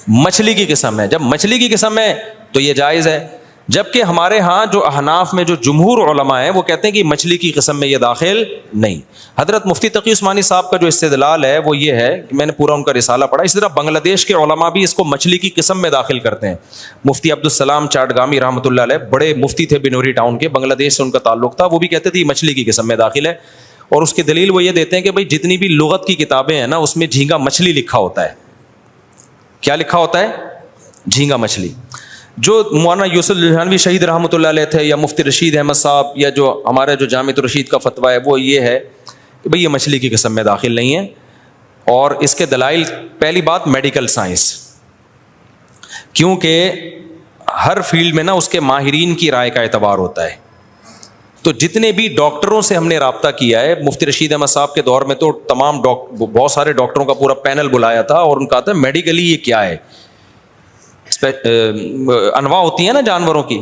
مچھلی کی قسم ہے. جب مچھلی کی قسم ہے تو یہ جائز ہے. جبکہ ہمارے ہاں جو احناف میں جو جمہور علماء ہیں وہ کہتے ہیں کہ مچھلی کی قسم میں یہ داخل نہیں. حضرت مفتی تقی عثمانی صاحب کا جو استدلال ہے وہ یہ ہے کہ میں نے پورا ان کا رسالہ پڑھا. اسی طرح بنگلہ دیش کے علماء بھی اس کو مچھلی کی قسم میں داخل کرتے ہیں. مفتی عبدالسلام چاٹگامی رحمۃ اللہ علیہ بڑے مفتی تھے بنوری ٹاؤن کے, بنگلہ دیش سے ان کا تعلق تھا. وہ بھی کہتے تھے یہ مچھلی کی قسم میں داخل ہے, اور اس کی دلیل وہ یہ دیتے ہیں کہ بھائی جتنی بھی لغت کی کتابیں ہیں نا اس میں جھینگا مچھلی لکھا ہوتا ہے. کیا لکھا ہوتا ہے؟ جھینگا مچھلی. جو مولانا یوسف لدھیانوی شہید رحمۃ اللہ علیہ تھے, یا مفتی رشید احمد صاحب, یا جو ہمارے جو جامع الرشید کا فتویٰ ہے وہ یہ ہے کہ بھئی یہ مچھلی کی قسم میں داخل نہیں ہے. اور اس کے دلائل, پہلی بات میڈیکل سائنس, کیونکہ ہر فیلڈ میں نا اس کے ماہرین کی رائے کا اعتبار ہوتا ہے. تو جتنے بھی ڈاکٹروں سے ہم نے رابطہ کیا ہے, مفتی رشید احمد صاحب کے دور میں تو تمام بہت سارے ڈاکٹروں کا پورا پینل بلایا تھا, اور ان کا تھا میڈیکلی یہ کیا ہے. انواع ہوتی ہیں نا جانوروں کی,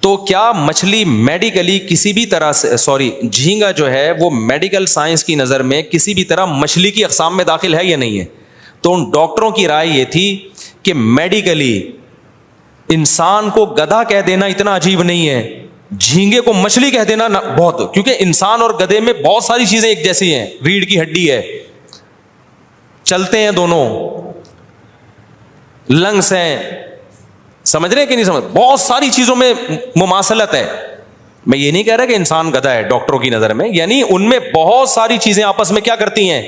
تو کیا مچھلی میڈیکلی کسی بھی طرح سے, جھینگا جو ہے وہ میڈیکل سائنس کی نظر میں کسی بھی طرح مچھلی کی اقسام میں داخل ہے یا نہیں ہے؟ تو ان ڈاکٹروں کی رائے یہ تھی کہ میڈیکلی انسان کو گدھا کہہ دینا اتنا عجیب نہیں ہے جھینگے کو مچھلی کہہ دینا بہت, کیونکہ انسان اور گدھے میں بہت ساری چیزیں ایک جیسی ہیں, ریڑھ کی ہڈی ہے, چلتے ہیں دونوں, لنگس ہیں, سمجھ رہے ہیں کہ نہیں سمجھ, بہت ساری چیزوں میں مماثلت ہے. میں یہ نہیں کہہ رہا کہ انسان گدھا ہے ڈاکٹروں کی نظر میں, یعنی ان میں بہت ساری چیزیں آپس میں کیا کرتی ہیں,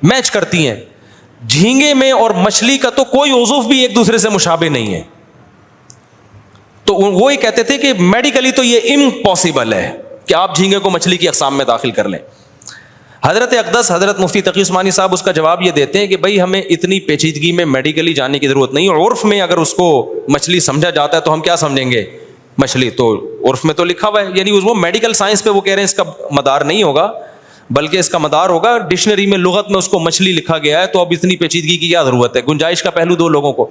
میچ کرتی ہیں. جھینگے میں اور مچھلی کا تو کوئی عضو بھی ایک دوسرے سے مشابہ نہیں ہے. تو وہ یہ کہتے تھے کہ میڈیکلی تو یہ امپاسبل ہے کہ آپ جھینگے کو مچھلی کی اقسام میں داخل کر لیں. حضرت اقدس حضرت مفتی تقی عثمانی صاحب اس کا جواب یہ دیتے ہیں کہ بھائی ہمیں اتنی پیچیدگی میں میڈیکلی جانے کی ضرورت نہیں, عرف میں اگر اس کو مچھلی سمجھا جاتا ہے تو ہم کیا سمجھیں گے, مچھلی. تو عرف میں تو لکھا ہوا ہے, یعنی وہ میڈیکل سائنس پہ وہ کہہ رہے ہیں اس کا مدار نہیں ہوگا, بلکہ اس کا مدار ہوگا ڈکشنری میں, لغت میں اس کو مچھلی لکھا گیا ہے, تو اب اتنی پیچیدگی کی کیا ضرورت ہے, گنجائش کا پہلو دو لوگوں کو.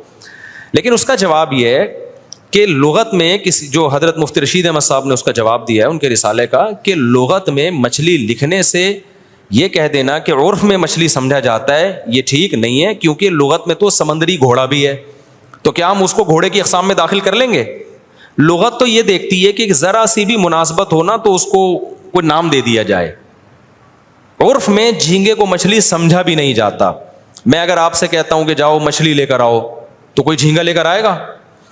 لیکن اس کا جواب یہ ہے کہ لغت میں کسی, جو حضرت مفتی رشید احمد صاحب نے اس کا جواب دیا ہے ان کے رسالے کا, کہ لغت میں مچھلی لکھنے سے یہ کہہ دینا کہ عرف میں مچھلی سمجھا جاتا ہے, یہ ٹھیک نہیں ہے, کیونکہ لغت میں تو سمندری گھوڑا بھی ہے, تو کیا ہم اس کو گھوڑے کی اقسام میں داخل کر لیں گے؟ لغت تو یہ دیکھتی ہے کہ ذرا سی بھی مناسبت ہونا تو اس کو کوئی نام دے دیا جائے. عرف میں جھینگے کو مچھلی سمجھا بھی نہیں جاتا. میں اگر آپ سے کہتا ہوں کہ جاؤ مچھلی لے کر آؤ, تو کوئی جھینگا لے کر آئے گا؟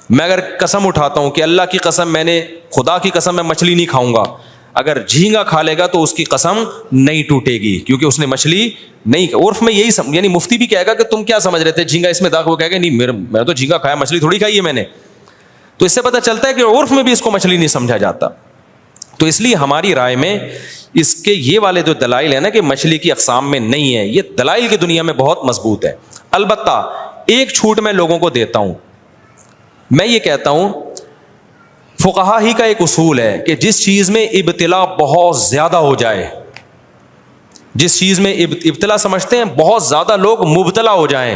میں اگر قسم اٹھاتا ہوں کہ اللہ کی قسم, میں نے خدا کی قسم میں مچھلی نہیں کھاؤں گا, اگر جھینگا کھا لے گا تو اس کی قسم نہیں ٹوٹے گی, کیونکہ اس نے مچھلی نہیں. عرف میں یہی یعنی مفتی بھی کہے گا کہ تم کیا سمجھ رہے تھے جھینگا اس میں داخل, وہ کہے گا نہیں میں تو جھینگا کھایا, مچھلی تھوڑی کھائی ہے میں نے. تو اس سے پتہ چلتا ہے کہ عرف میں بھی اس کو مچھلی نہیں سمجھا جاتا. تو اس لیے ہماری رائے میں اس کے یہ والے جو دلائل ہیں نا کہ مچھلی کی اقسام میں نہیں ہے, یہ دلائل کی دنیا میں بہت مضبوط ہے. البتہ ایک چھوٹ میں لوگوں کو دیتا ہوں, میں یہ کہتا ہوں فقہا ہی کا ایک اصول ہے کہ جس چیز میں ابتلا بہت زیادہ ہو جائے, جس چیز میں ابتلا سمجھتے ہیں بہت زیادہ لوگ مبتلا ہو جائیں.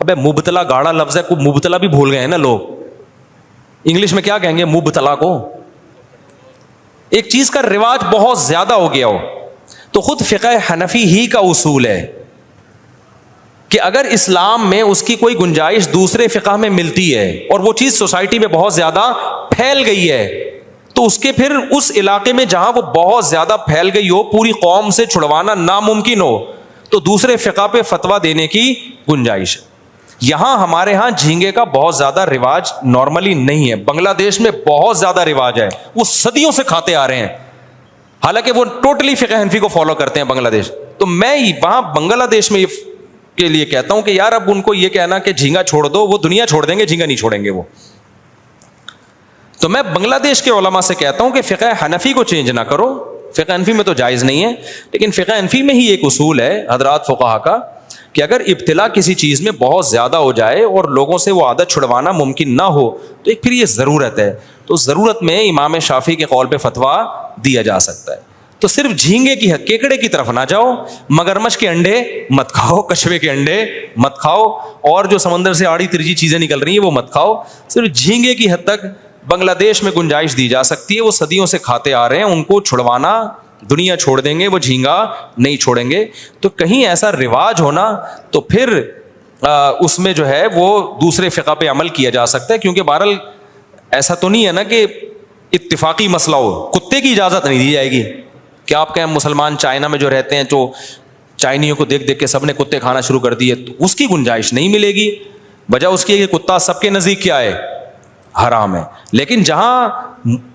ابے مبتلا گاڑا لفظ ہے, کو مبتلا بھی بھول گئے ہیں نا لوگ, انگلش میں کیا کہیں گے مبتلا کو. ایک چیز کا رواج بہت زیادہ ہو گیا ہو, تو خود فقہ حنفی ہی کا اصول ہے کہ اگر اسلام میں اس کی کوئی گنجائش دوسرے فقہ میں ملتی ہے اور وہ چیز سوسائٹی میں بہت زیادہ پھیل گئی ہے, تو اس کے پھر اس علاقے میں جہاں وہ بہت زیادہ پھیل گئی ہو, پوری قوم سے چھڑوانا ناممکن ہو, تو دوسرے فقہ پہ فتویٰ دینے کی گنجائش ہے. یہاں ہمارے ہاں جھینگے کا بہت زیادہ رواج نارملی نہیں ہے, بنگلہ دیش میں بہت زیادہ رواج ہے, وہ صدیوں سے کھاتے آ رہے ہیں, حالانکہ وہ ٹوٹلی فقہ حنفی کو فالو کرتے ہیں بنگلہ دیش. تو میں وہاں بنگلہ دیش میں کے لیے کہتا ہوں کہ یار اب ان کو یہ کہنا کہ جھینگا چھوڑ دو, وہ دنیا چھوڑ دیں گے, جھینگا نہیں چھوڑیں گے وہ. تو میں بنگلہ دیش کے علماء سے کہتا ہوں کہ فقہ حنفی کو چینج نہ کرو, فقہ حنفی میں تو جائز نہیں ہے, لیکن فقہ حنفی میں ہی ایک اصول ہے حضرات فقہا کا کہ اگر ابتلا کسی چیز میں بہت زیادہ ہو جائے اور لوگوں سے وہ عادت چھڑوانا ممکن نہ ہو, تو ایک پھر یہ ضرورت ہے, تو ضرورت میں امام شافعی کے قول پہ فتویٰ دیا جا سکتا ہے. تو صرف جھینگے کی کیکڑے کی طرف نہ جاؤ, مگرمچھ کے انڈے مت کھاؤ, کچھوے کے انڈے مت کھاؤ, اور جو سمندر سے آڑی ترجی چیزیں نکل رہی ہیں وہ مت کھاؤ. صرف جھینگے کی حد تک بنگلہ دیش میں گنجائش دی جا سکتی ہے, وہ صدیوں سے کھاتے آ رہے ہیں, ان کو چھڑوانا دنیا چھوڑ دیں گے, وہ جھینگا نہیں چھوڑیں گے. تو کہیں ایسا رواج ہونا تو پھر اس میں جو ہے وہ دوسرے فقہ پہ عمل کیا جا سکتا ہے, کیونکہ بہرحال ایسا تو نہیں ہے نا کہ اتفاقی مسئلہ ہو, کتے کی اجازت نہیں دی جائے گی. کیا آپ کہیں مسلمان چائنا میں جو رہتے ہیں, جو چائنیوں کو دیکھ دیکھ کے سب نے کتے کھانا شروع کر دیے, تو اس کی گنجائش نہیں ملے گی. وجہ اس کی ہے کہ کتا سب کے نزدیک کیا ہے, حرام ہے. لیکن جہاں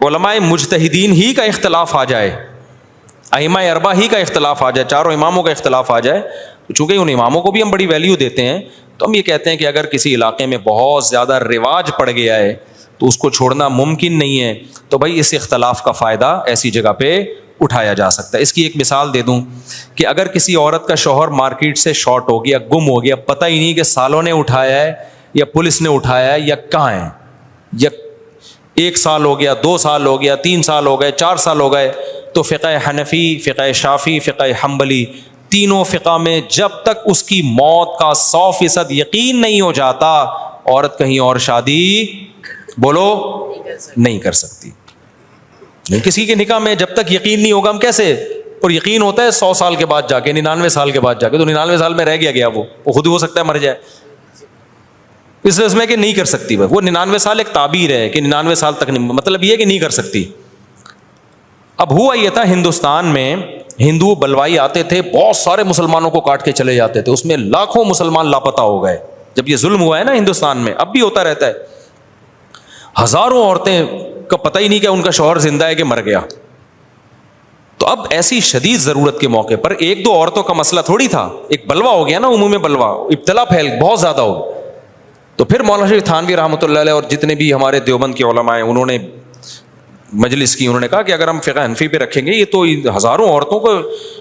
علماء مجتہدین ہی کا اختلاف آ جائے, ائمہ اربعہ ہی کا اختلاف آ جائے, چاروں اماموں کا اختلاف آ جائے, چونکہ ان اماموں کو بھی ہم بڑی ویلیو دیتے ہیں, تو ہم یہ کہتے ہیں کہ اگر کسی علاقے میں بہت زیادہ رواج پڑ گیا ہے تو اس کو چھوڑنا ممکن نہیں ہے, تو بھائی اس اختلاف کا فائدہ ایسی جگہ پہ اٹھایا جا سکتا ہے. اس کی ایک مثال دے دوں کہ اگر کسی عورت کا شوہر مارکیٹ سے شارٹ ہو گیا, گم ہو گیا, پتہ ہی نہیں کہ سالوں نے اٹھایا ہے یا پولیس نے اٹھایا ہے یا کہاں ہے, یا 1 سال ہو گیا, 2 سال ہو گیا, 3 سال ہو گئے, 4 سال ہو گئے, تو فقہ حنفی, فقہ شافعی, فقہ حنبلی, تینوں فقہ میں جب تک اس کی موت کا 100% یقین نہیں ہو جاتا, عورت کہیں اور شادی بولو نہیں کر سکتی. کسی کے نکاح میں جب تک یقین نہیں ہوگا, ہم کیسے, اور یقین ہوتا ہے 100 سال کے بعد جا کے, 99 سال کے بعد جا کے, تو 99 سال میں رہ گیا وہ خود ہی ہو سکتا ہے مر جائے. اس میں کہ نہیں کر سکتی. وہ 99 سال ایک تعبیر ہے کہ 99 سال تک نہیں, مطلب یہ کہ نہیں کر سکتی. اب ہوا یہ تھا ہندوستان میں ہندو بلوائی آتے تھے, بہت سارے مسلمانوں کو کاٹ کے چلے جاتے تھے, اس میں لاکھوں مسلمان لاپتہ ہو گئے. جب یہ ظلم ہوا ہے نا ہندوستان میں, اب بھی ہوتا رہتا ہے, ہزاروں عورتیں کا پتہ ہی نہیں کہ ان کا شوہر زندہ ہے کہ مر گیا. تو اب ایسی شدید ضرورت کے موقع پر ایک دو عورتوں کا مسئلہ تھوڑی تھا, ایک بلوا ہو گیا نا, عمومی بلوا, ابتلا پھیل بہت زیادہ ہو. تو پھر مولانا شریف تھانوی رحمۃ اللہ علیہ اور جتنے بھی ہمارے دیوبند کے علماء ہیں, انہوں نے مجلس کی, انہوں نے کہا کہ اگر ہم فقہ حنفی پہ رکھیں گے, یہ تو ہزاروں عورتوں کو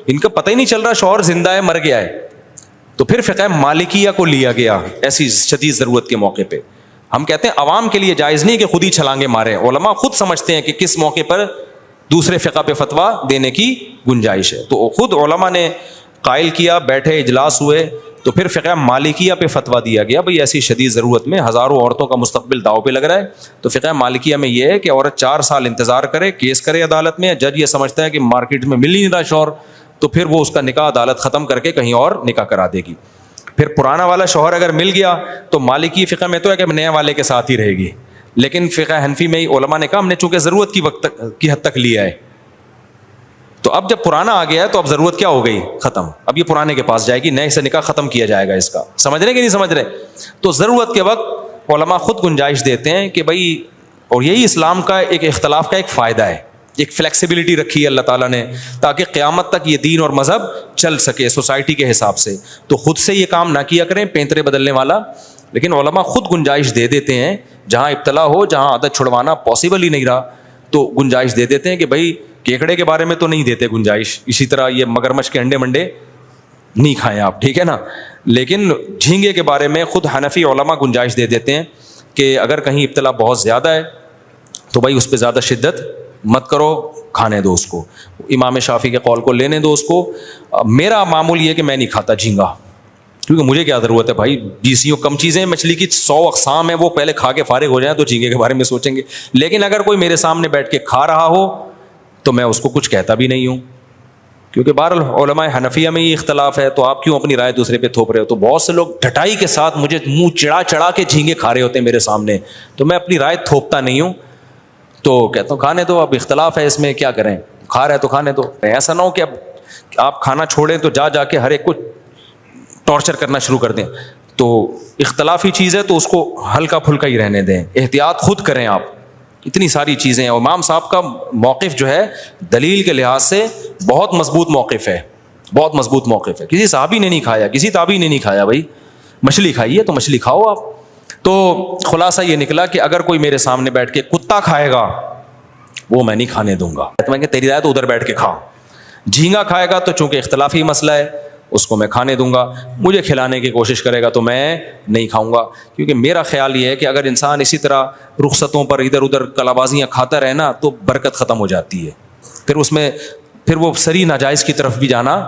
ان کا پتہ ہی نہیں چل رہا شوہر زندہ ہے مر گیا ہے. تو پھر فقہ مالکیہ کو لیا گیا ایسی شدید ضرورت کے موقع پہ. ہم کہتے ہیں عوام کے لیے جائز نہیں کہ خود ہی چھلانگے مارے, علماء خود سمجھتے ہیں کہ کس موقع پر دوسرے فقہ پہ فتویٰ دینے کی گنجائش ہے. تو خود علماء نے قائل کیا, بیٹھے اجلاس ہوئے, تو پھر فقہ مالکیہ پہ فتویٰ دیا گیا بھئی ایسی شدید ضرورت میں ہزاروں عورتوں کا مستقبل داؤ پہ لگ رہا ہے. تو فقہ مالکیہ میں یہ ہے کہ عورت 4 سال انتظار کرے, کیس کرے عدالت میں, جج یہ سمجھتا ہے کہ مارکیٹ میں مل نہیں رہا شوہر, تو پھر وہ اس کا نکاح عدالت ختم کر کے کہیں اور نکاح کرا دے گی. پھر پرانا والا شوہر اگر مل گیا تو مالکی فقہ میں تو ہے کہ نئے والے کے ساتھ ہی رہے گی, لیکن فقہ حنفی میں علماء نے کہا ہم نے چونکہ ضرورت کی حد تک لیا ہے, تو اب جب پرانا آ گیا ہے تو اب ضرورت کیا ہو گئی, ختم. اب یہ پرانے کے پاس جائے گی, نئے سے نکاح ختم کیا جائے گا اس کا. سمجھ رہے کہ نہیں سمجھ رہے؟ تو ضرورت کے وقت علماء خود گنجائش دیتے ہیں کہ بھائی, اور یہی اسلام کا ایک اختلاف کا ایک فائدہ ہے, ایک فلیکسیبلٹی رکھی ہے اللہ تعالیٰ نے تاکہ قیامت تک یہ دین اور مذہب چل سکے سوسائٹی کے حساب سے. تو خود سے یہ کام نہ کیا کریں پینترے بدلنے والا, لیکن علماء خود گنجائش دے دیتے ہیں جہاں ابتلا ہو, جہاں عادت چھڑوانا پاسبل ہی نہیں رہا, تو گنجائش دے دیتے ہیں کہ بھائی کیکڑے کے بارے میں تو نہیں دیتے گنجائش, اسی طرح یہ مگرمچھ کے انڈے منڈے نہیں کھائیں آپ, ٹھیک ہے نا. لیکن جھینگے کے بارے میں خود حنفی علماء گنجائش دے دیتے ہیں کہ اگر کہیں ابتلا بہت زیادہ ہے تو بھائی اس پہ زیادہ شدت مت کرو, کھانے دو اس کو. امام شافعی کے قول کو لینے دو اس کو. میرا معمول یہ ہے کہ میں نہیں کھاتا جھینگا, کیونکہ مجھے کیا ضرورت ہے بھائی, جیسیوں کم چیزیں, مچھلی کی 100 اقسام ہیں, وہ پہلے کھا کے فارغ ہو جائیں تو جھینگے کے بارے میں سوچیں گے. لیکن اگر کوئی میرے سامنے بیٹھ کے کھا رہا ہو تو میں اس کو کچھ کہتا بھی نہیں ہوں, کیونکہ بہرحال علماء حنفیہ میں یہ اختلاف ہے, تو آپ کیوں اپنی رائے دوسرے پہ تھوپ رہے ہو. تو بہت سے لوگ ڈھٹائی کے ساتھ مجھے منہ چڑھا کے جھینگے کھا رہے ہوتے ہیں میرے سامنے, تو میں اپنی رائے تھوپتا نہیں ہوں, تو کہتا ہوں کھانے دو, اب اختلاف ہے اس میں کیا کریں, کھا رہے تو کھانے دو. ایسا نہ ہو کہ اب آپ کھانا چھوڑیں تو جا کے ہر ایک کو ٹارچر کرنا شروع کر دیں. تو اختلافی چیز ہے تو اس کو ہلکا پھلکا ہی رہنے دیں, احتیاط خود کریں آپ. اتنی ساری چیزیں ہیں. امام صاحب کا موقف جو ہے دلیل کے لحاظ سے بہت مضبوط موقف ہے, بہت مضبوط موقف ہے. کسی صحابی نے نہیں کھایا, کسی تابعی نے نہیں کھایا, بھائی مچھلی کھائی ہے تو مچھلی کھاؤ آپ. تو خلاصہ یہ نکلا کہ اگر کوئی میرے سامنے بیٹھ کے کتا کھائے گا وہ میں نہیں کھانے دوں گا, میں کہ تیری رائے تو ادھر بیٹھ کے کھا. جھینگا کھائے گا تو چونکہ اختلافی مسئلہ ہے اس کو میں کھانے دوں گا, مجھے کھلانے کی کوشش کرے گا تو میں نہیں کھاؤں گا. کیونکہ میرا خیال یہ ہے کہ اگر انسان اسی طرح رخصتوں پر ادھر ادھر کلابازیاں کھاتا رہے نا تو برکت ختم ہو جاتی ہے, پھر اس میں پھر وہ سری ناجائز کی طرف بھی جانا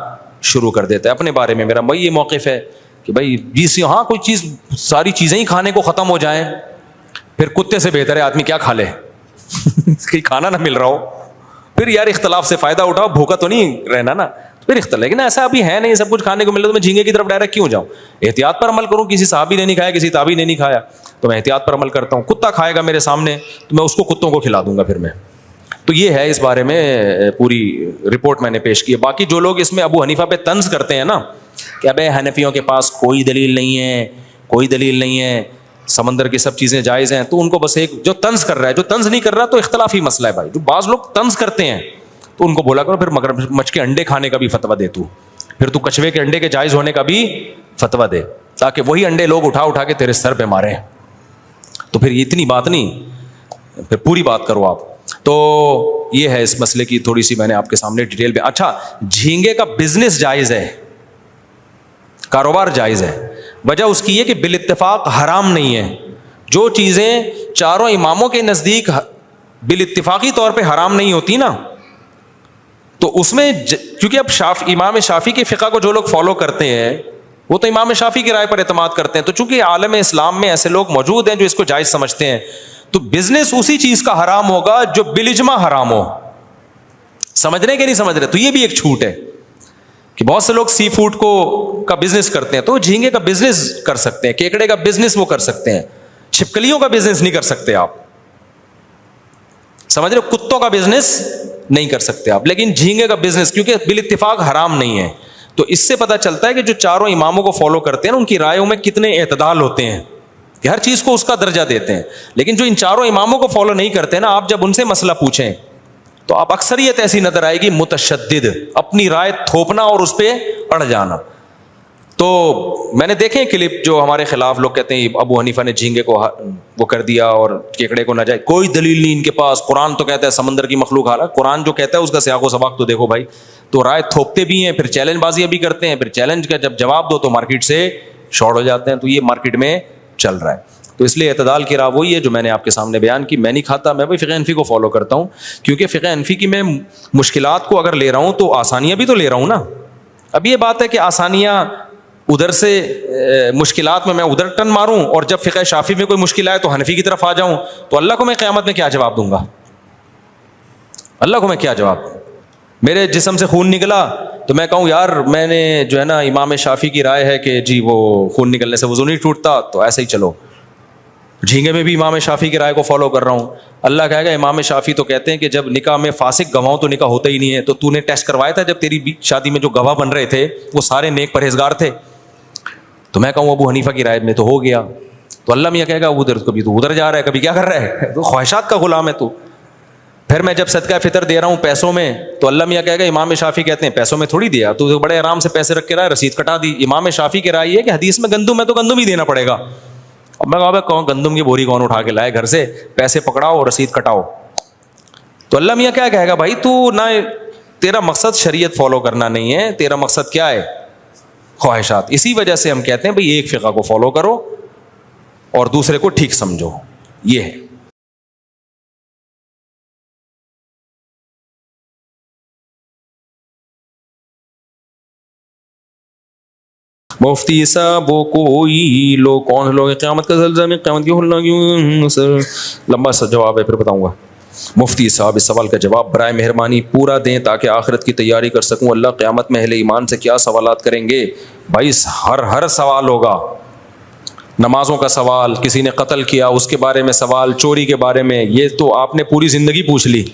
شروع کر دیتا ہے. اپنے بارے میں میرا یہ موقف ہے کہ بھائی جس ہاں کوئی چیز ساری چیزیں ہی کھانے کو ختم ہو جائیں, پھر کتے سے بہتر ہے آدمی کیا کھا لے کہیں کھانا نہ مل رہا ہو, پھر یار اختلاف سے فائدہ اٹھاؤ, بھوکا تو نہیں رہنا نا, پھر اختلاف. لیکن ایسا ابھی ہے نہیں, سب کچھ کھانے کو مل رہا تو میں جھینگے کی طرف ڈائریکٹ کیوں جاؤں, احتیاط پر عمل کروں. کسی صحابی نے نہیں کھایا, کسی تابعی نے نہیں کھایا, تو میں احتیاط پر عمل کرتا ہوں. کتا کھائے گا میرے سامنے تو میں اس کو کتوں کو کھلا دوں گا پھر میں. تو یہ ہے اس بارے میں پوری رپورٹ میں نے پیش کی ہے. باقی جو لوگ اس میں ابو حنیفہ پہ طنز کرتے ہیں نا کہ ابے حنفیوں کے پاس کوئی دلیل نہیں ہے, کوئی دلیل نہیں ہے, سمندر کی سب چیزیں جائز ہیں, تو ان کو بس ایک جو طنز کر رہا ہے, جو طنز نہیں کر رہا تو اختلافی مسئلہ ہے بھائی. جو بعض لوگ طنز کرتے ہیں تو ان کو بولا کرو پھر مگرمچھ کے انڈے کھانے کا بھی فتویٰ دے, تو پھر تو کچھوے کے انڈے کے جائز ہونے کا بھی فتویٰ دے, تاکہ وہی انڈے لوگ اٹھا کے تیرے سر پہ ماریں. تو پھر اتنی بات نہیں, پھر پوری بات کرو آپ. تو یہ ہے اس مسئلے کی تھوڑی سی میں نے آپ کے سامنے ڈیٹیل پہ. اچھا, جھینگے کا بزنس جائز ہے, کاروبار جائز ہے. وجہ اس کی یہ کہ بالاتفاق حرام نہیں ہے. جو چیزیں چاروں اماموں کے نزدیک بالاتفاقی طور پہ حرام نہیں ہوتی نا, تو اس میں کیونکہ اب امام شافعی کے فقہ کو جو لوگ فالو کرتے ہیں وہ تو امام شافعی کی رائے پر اعتماد کرتے ہیں. تو چونکہ عالم اسلام میں ایسے لوگ موجود ہیں جو اس کو جائز سمجھتے ہیں, تو بزنس اسی چیز کا حرام ہوگا جو بالاجماع حرام ہو. سمجھ رہے کہ نہیں سمجھ رہے؟ تو یہ بھی ایک چھوٹ ہے کہ بہت سے لوگ سی فوڈ کا بزنس کرتے ہیں، تو جھینگے کا بزنس کر سکتے ہیں، کیکڑے کا بزنس وہ کر سکتے ہیں، چھپکلیوں کا بزنس نہیں کر سکتے آپ، سمجھ رہے ہو، کتوں کا بزنس نہیں کر سکتے آپ، لیکن جھینگے کا بزنس کیونکہ بالاتفاق حرام نہیں ہے، تو اس سے پتہ چلتا ہے کہ جو چاروں اماموں کو فالو کرتے ہیں نا ان کی رائےوں میں کتنے اعتدال ہوتے ہیں، کہ ہر چیز کو اس کا درجہ دیتے ہیں. لیکن جو ان چاروں اماموں کو فالو نہیں کرتے نا، آپ جب ان سے مسئلہ پوچھیں تو آپ اکثریت ایسی نظر آئے گی متشدد، اپنی رائے تھوپنا اور اس پہ اڑ جانا. تو میں نے دیکھے کلپ جو ہمارے خلاف لوگ کہتے ہیں ابو حنیفہ نے جھینگے کو وہ کر دیا اور کیکڑے کو ناجائز، کوئی دلیل نہیں ان کے پاس، قرآن تو کہتا ہے سمندر کی مخلوق حالا، قرآن جو کہتا ہے اس کا سیاق و سباق تو دیکھو بھائی. تو رائے تھوپتے بھی ہیں، پھر چیلنج بازیاں بھی کرتے ہیں، پھر چیلنج کا جب جواب دو تو مارکیٹ سے شارٹ ہو جاتے ہیں. تو یہ مارکیٹ میں چل رہا ہے. تو اس لیے اعتدال کی راہ وہی ہے جو میں نے آپ کے سامنے بیان کی. میں نہیں کھاتا، میں بھی فقہ حنفی کو فالو کرتا ہوں، کیونکہ فقہ حنفی کی میں مشکلات کو اگر لے رہا ہوں تو آسانیاں بھی تو لے رہا ہوں نا. اب یہ بات ہے کہ آسانیاں ادھر سے مشکلات میں ادھر ٹن ماروں، اور جب فقہ شافعی میں کوئی مشکل آئے تو حنفی کی طرف آ جاؤں، تو اللہ کو میں قیامت میں کیا جواب دوں گا؟ اللہ کو میں کیا جواب دوں؟ میرے جسم سے خون نکلا تو میں کہوں یار میں نے جو ہے نا امام شافعی کی رائے ہے کہ جی وہ خون نکلنے سے وضو نہیں ٹوٹتا، تو ایسے ہی چلو. جھینگے میں بھی امام شافعی کی رائے کو فالو کر رہا ہوں. اللہ کہے گا امام شافعی تو کہتے ہیں کہ جب نکاح میں فاسق گواہوں تو نکاح ہوتا ہی نہیں ہے، تو نے ٹیسٹ کروایا تھا جب تیری شادی میں جو گواہ بن رہے تھے وہ سارے نیک پرہیزگار تھے؟ تو میں کہوں ابو حنیفہ کی رائے میں تو ہو گیا. تو اللہ میاں کہے گا ادھر کبھی تو ادھر جا رہا ہے، کبھی کیا کر رہا ہے، تو خواہشات کا غلام ہے تو. پھر میں جب صدقہ فطر دے رہا ہوں پیسوں میں تو اللہ میاں کہے گا امام شافعی کہتے ہیں پیسوں میں تھوڑی دیا، تو بڑے آرام سے پیسے رکھ کے رہا، رسید کٹا دی. امام شافعی کی رائے ہے کہ حدیث میں گندم ہے تو گندم ہی دینا پڑے گا. اب میں کہا کون گندم کی بوری کون اٹھا کے لائے گھر سے، پیسے پکڑاؤ رسید کٹاؤ. تو اللہ میاں کیا کہے گا، بھائی تو نہ تیرا مقصد شریعت فالو کرنا نہیں ہے، تیرا مقصد کیا ہے؟ خواہشات. اسی وجہ سے ہم کہتے ہیں بھائی ایک فقہ کو فالو کرو اور دوسرے کو ٹھیک سمجھو. یہ ہے. مفتی صاحب وہ کوئی لوگ کون لوگ قیامت کا زلزلہ میں قیامت کی ہلنا کیوں سر؟ لمبا سا جواب ہے پھر بتاؤں گا. مفتی صاحب اس سوال کا جواب برائے مہربانی پورا دیں تاکہ آخرت کی تیاری کر سکوں. اللہ قیامت میں اہل ایمان سے کیا سوالات کریں گے؟ بھائی ہر سوال ہوگا. نمازوں کا سوال، کسی نے قتل کیا اس کے بارے میں سوال، چوری کے بارے میں، یہ تو آپ نے پوری زندگی پوچھ لی.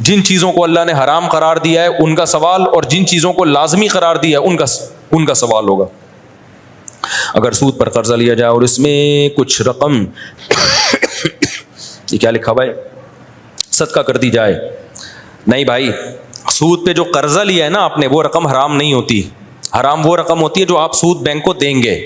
جن چیزوں کو اللہ نے حرام قرار دیا ہے ان کا سوال، اور جن چیزوں کو لازمی قرار دیا ہے ان کا سوال ہوگا. اگر سود پر قرضہ لیا جائے اور اس میں کچھ رقم یہ کیا لکھا بھائی صدقہ کر دی جائے؟ نہیں بھائی، سود پہ جو قرضہ لیا ہے نا آپ نے وہ رقم حرام نہیں ہوتی. حرام وہ رقم ہوتی ہے جو آپ سود بینک کو دیں گے.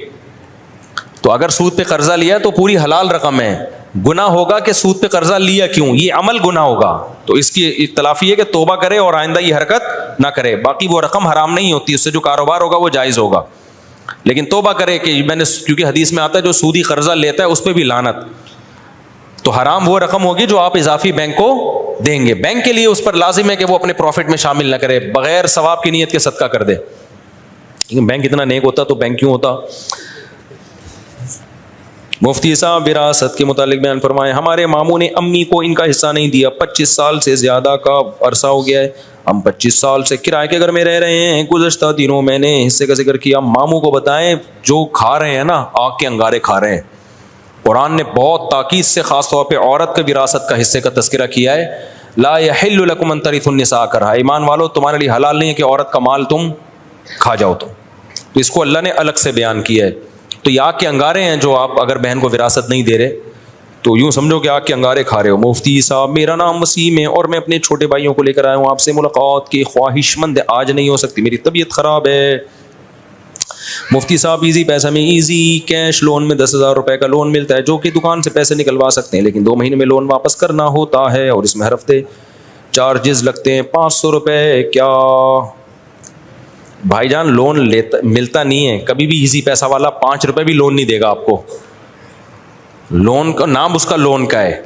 تو اگر سود پہ قرضہ لیا ہے تو پوری حلال رقم ہے. گناہ ہوگا کہ سود پہ قرضہ لیا کیوں، یہ عمل گناہ ہوگا. تو اس کی اختلاف یہ ہے کہ توبہ کرے اور آئندہ یہ حرکت نہ کرے. باقی وہ رقم حرام نہیں ہوتی، اس سے جو کاروبار ہوگا وہ جائز ہوگا. لیکن توبہ کرے کہ میں نے، کیونکہ حدیث میں آتا ہے جو سودی قرضہ لیتا ہے اس پہ بھی لعنت. تو حرام وہ رقم ہوگی جو آپ اضافی بینک کو دیں گے. بینک کے لیے اس پر لازم ہے کہ وہ اپنے پروفٹ میں شامل نہ کرے، بغیر ثواب کی نیت کے صدقہ کر دے. لیکن بینک اتنا نیک ہوتا تو بینک کیوں ہوتا؟ مفتی صاحب وراثت کے متعلق بیان فرمائیں. ہمارے ماموں نے امی کو ان کا حصہ نہیں دیا، 25 سال سے زیادہ کا عرصہ ہو گیا ہے. ہم 25 سال سے کرائے کے گھر میں رہ رہے ہیں. گزشتہ دنوں میں نے حصے کا ذکر کیا. ماموں کو بتائیں جو کھا رہے ہیں نا آگ کے انگارے کھا رہے ہیں. قرآن نے بہت تاکید سے خاص طور پہ عورت کے وراثت کا حصے کا تذکرہ کیا ہے. لا یحل لکم ان ترثوا النساء کرہا. ایمان والو تمہارے لیے حلال نہیں ہے کہ عورت کا مال تم کھا جاؤ. تو اس کو اللہ نے الگ سے بیان کیا ہے. تو یہ آگ کے انگارے ہیں جو آپ اگر بہن کو وراثت نہیں دے رہے تو یوں سمجھو کہ آگ کے انگارے کھا رہے ہو. مفتی صاحب میرا نام وسیم ہے اور میں اپنے چھوٹے بھائیوں کو لے کر آیا ہوں. آپ سے ملاقات کی خواہش مند آج نہیں ہو سکتی، میری طبیعت خراب ہے. مفتی صاحب ایزی پیسہ میں ایزی کیش لون میں 10,000 روپے کا لون ملتا ہے جو کہ دکان سے پیسے نکلوا سکتے ہیں، لیکن 2 مہینے میں لون واپس کرنا ہوتا ہے اور اس میں ہر ہفتے چارجز لگتے ہیں 500 روپے. کیا بھائی جان لون ملتا نہیں ہے کبھی بھی. ایزی پیسہ والا 5 روپے بھی لون نہیں دے گا آپ کو. لون کا نام اس کا لون کا ہے،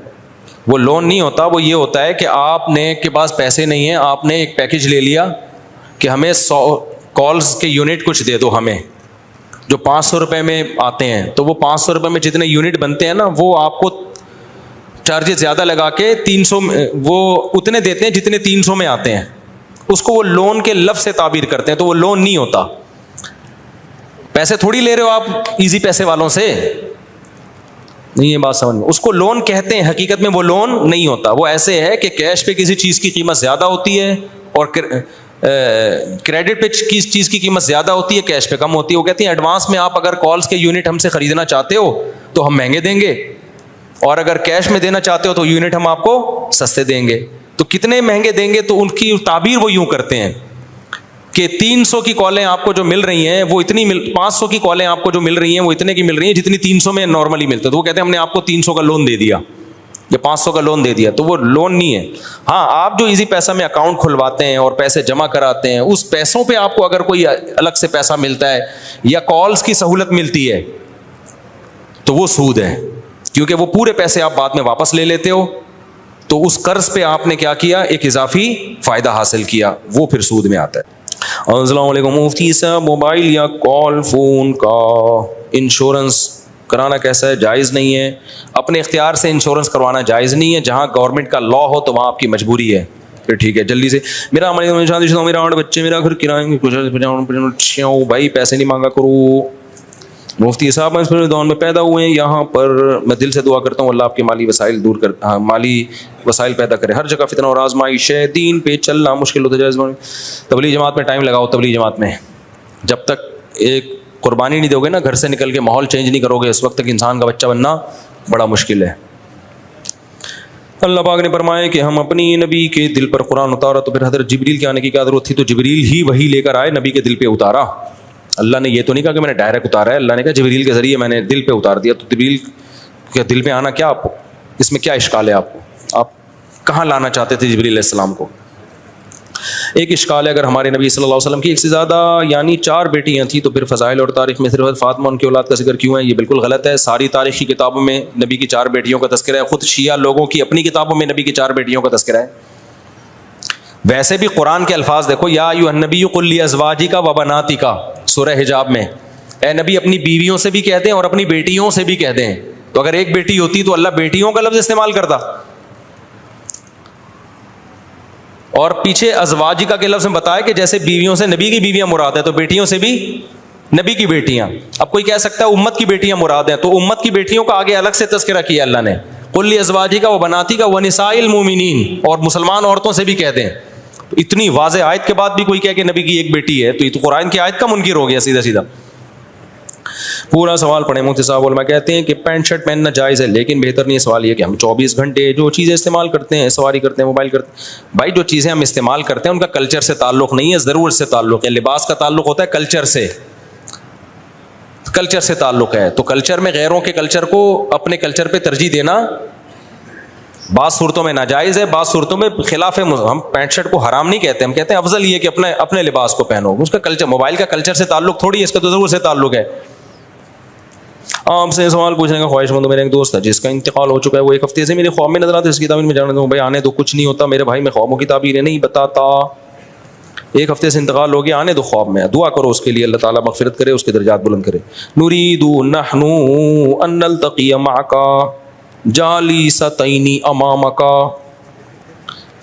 وہ لون نہیں ہوتا. وہ یہ ہوتا ہے کہ آپ نے کے پاس پیسے نہیں ہیں، آپ نے ایک پیکج لے لیا کہ ہمیں 100 کالز کے یونٹ کچھ دے دو ہمیں، جو 500 روپے میں آتے ہیں. تو وہ 500 روپے میں جتنے یونٹ بنتے ہیں نا وہ آپ کو چارجز زیادہ لگا کے 300 وہ اتنے دیتے ہیں جتنے 300 میں آتے ہیں. اس کو وہ لون کے لفظ سے تعبیر کرتے ہیں, تو وہ لون نہیں ہوتا. پیسے تھوڑی لے رہے ہو آپ ایزی پیسے والوں سے, نہیں یہ بات سمجھ میں. اس کو لون کہتے ہیں, حقیقت میں وہ لون نہیں ہوتا. وہ ایسے ہے کہ کیش پہ کسی چیز کی قیمت زیادہ ہوتی ہے اور کریڈٹ پہ کس چیز کی قیمت زیادہ ہوتی ہے, کیش پہ کم ہوتی ہے. وہ کہتے ہیں ایڈوانس میں آپ اگر کالز کے یونٹ ہم سے خریدنا چاہتے ہو تو ہم مہنگے دیں گے, اور اگر کیش میں دینا چاہتے ہو تو یونٹ ہم آپ کو سستے دیں گے. تو کتنے مہنگے دیں گے, تو ان کی تعبیر وہ یوں کرتے ہیں کہ 300 کی کالیں آپ کو جو مل رہی ہیں وہ اتنی 500 کی کالیں آپ کو جو مل رہی ہیں وہ اتنے کی مل رہی ہیں جتنی 300 میں نارملی ملتے. تو وہ کہتے ہیں ہم نے آپ کو 300 کا لون دے دیا یا 500 کا لون دے دیا. تو وہ لون نہیں ہے. ہاں آپ جو ایزی پیسہ میں اکاؤنٹ کھلواتے ہیں اور پیسے جمع کراتے ہیں, اس پیسوں پہ آپ کو اگر کوئی الگ سے پیسہ ملتا ہے یا کالز کی سہولت ملتی ہے تو وہ سود ہے, کیونکہ وہ پورے پیسے آپ بعد میں واپس لے لیتے ہو. تو اس قرض پہ آپ نے کیا کیا, ایک اضافی فائدہ حاصل کیا, وہ پھر سود میں آتا ہے. السلام علیکم مفتی صاحب, موبائل یا کال فون کا انشورنس کرانا کیسا ہے؟ جائز نہیں ہے. اپنے اختیار سے انشورنس کروانا جائز نہیں ہے. جہاں گورنمنٹ کا لا ہو تو وہاں آپ کی مجبوری ہے. پھر ٹھیک ہے جلدی سے, میرا شادی شدہ, میرا 8 بچے, میرا گھر کرائیں گے, بھائی پیسے نہیں مانگا کرو. مفتی صاحب میں اس دور میں پیدا ہوئے ہیں, یہاں پر میں دل سے دعا کرتا ہوں اللہ آپ کے مالی وسائل دور کر, مالی وسائل پیدا کرے. ہر جگہ فتنہ اور آزمائش ہے, دین پہ چلنا مشکل ہوتا ہے. تبلیغ جماعت میں ٹائم لگاؤ. تبلیغ جماعت میں جب تک ایک قربانی نہیں دو گے نا, گھر سے نکل کے ماحول چینج نہیں کرو گے, اس وقت تک انسان کا بچہ بننا بڑا مشکل ہے. اللہ پاک نے فرمایا کہ ہم اپنی نبی کے دل پر قرآن اتارا تو پھر حضرت جبریل کے آنے کی کیا ضرورت تھی؟ تو جبریل ہی وہی لے کر آئے, نبی کے دل پہ اتارا. اللہ نے یہ تو نہیں کہا کہ میں نے ڈائریکٹ اتارا ہے, اللہ نے کہا جبریل کے ذریعے میں نے دل پہ اتار دیا. تو جبریل کے دل پہ آنا کیا آپ کو, اس میں کیا اشکال ہے آپ کو؟ آپ کہاں لانا چاہتے تھے جبریل علیہ السلام کو؟ ایک اشکال ہے, اگر ہمارے نبی صلی اللہ علیہ وسلم کی ایک سے زیادہ یعنی 4 بیٹیاں تھیں تو پھر فضائل اور تاریخ میں صرف فاطمہ ان کی اولاد کا ذکر کیوں ہے؟ یہ بالکل غلط ہے. ساری تاریخی کتابوں میں نبی کی 4 بیٹیوں کا تذکرہ ہے. خود شیعہ لوگوں کی اپنی کتابوں میں نبی کی 4 بیٹیوں کا تذکرہ ہے. ویسے بھی قرآن کے الفاظ دیکھو, یا ایھا النبی قل لازواجک و بناتک, سورہ حجاب میں اے نبی اپنی بیویوں سے بھی کہتے ہیں اور اپنی بیٹیوں سے بھی کہتے ہیں. تو اگر ایک بیٹی ہوتی تو اللہ بیٹیوں کا لفظ استعمال کرتا, اور پیچھے ازواجکا کے لفظ میں بتایا کہ جیسے بیویوں سے نبی کی بیویاں مراد ہے تو بیٹیوں سے بھی نبی کی بیٹیاں. اب کوئی کہہ سکتا ہے امت کی بیٹیاں مراد ہیں, تو امت کی بیٹیوں کا آگے الگ سے تذکرہ کیا اللہ نے, قل لازواجک و بناتک و نساء المؤمنین, اور مسلمان عورتوں سے بھی کہہ دیں. تو اتنی واضح آیت کے بعد بھی کوئی کہے کہ نبی کی ایک بیٹی ہے, تو یہ تو قرآن کی آیت کا منکر ہو گیا سیدھا سیدھا. پورا سوال پڑھیں. مفتی صاحب علماء کہتے ہیں کہ پینٹ شرٹ پہننا جائز ہے, لیکن بہتر نہیں. سوال یہ کہ ہم 24 گھنٹے جو چیزیں استعمال کرتے ہیں, سواری کرتے ہیں, موبائل کرتے ہیں, بھائی جو چیزیں ہم استعمال کرتے ہیں ان کا کلچر سے تعلق نہیں ہے, ضرورت سے تعلق ہے. لباس کا تعلق ہوتا ہے کلچر سے, کلچر سے تعلق ہے. تو کلچر میں غیروں کے کلچر کو اپنے کلچر پہ ترجیح دینا بعض صورتوں میں ناجائز ہے, بعض صورتوں میں خلاف ہے. ہم پینٹ شرٹ کو حرام نہیں کہتے, ہم کہتے ہیں افضل یہ کہ اپنے لباس کو پہنو. اس کا کلچر, موبائل کا کلچر سے تعلق تھوڑی ہے, اس کا تو ضرور سے تعلق ہے. آپ سے سوال پوچھنے کا خواہش مند, میرا ایک دوست ہے جس کا انتقال ہو چکا ہے, وہ ایک ہفتے سے میرے خواب میں نظر آتا ہے, اس کی تعبیر میں جاننا دوں. بھائی آنے دو, کچھ نہیں ہوتا میرے بھائی, میں خوابوں کی تعبیریں نہیں بتاتا. ایک ہفتے سے انتقال ہو گیا, آنے دو خواب میں, دعا کرو اس کے لیے, اللہ تعالیٰ مغفرت کرے, اس کے درجات بلند کرے. نريد نحن ان نلتقي معك جالستين امامك.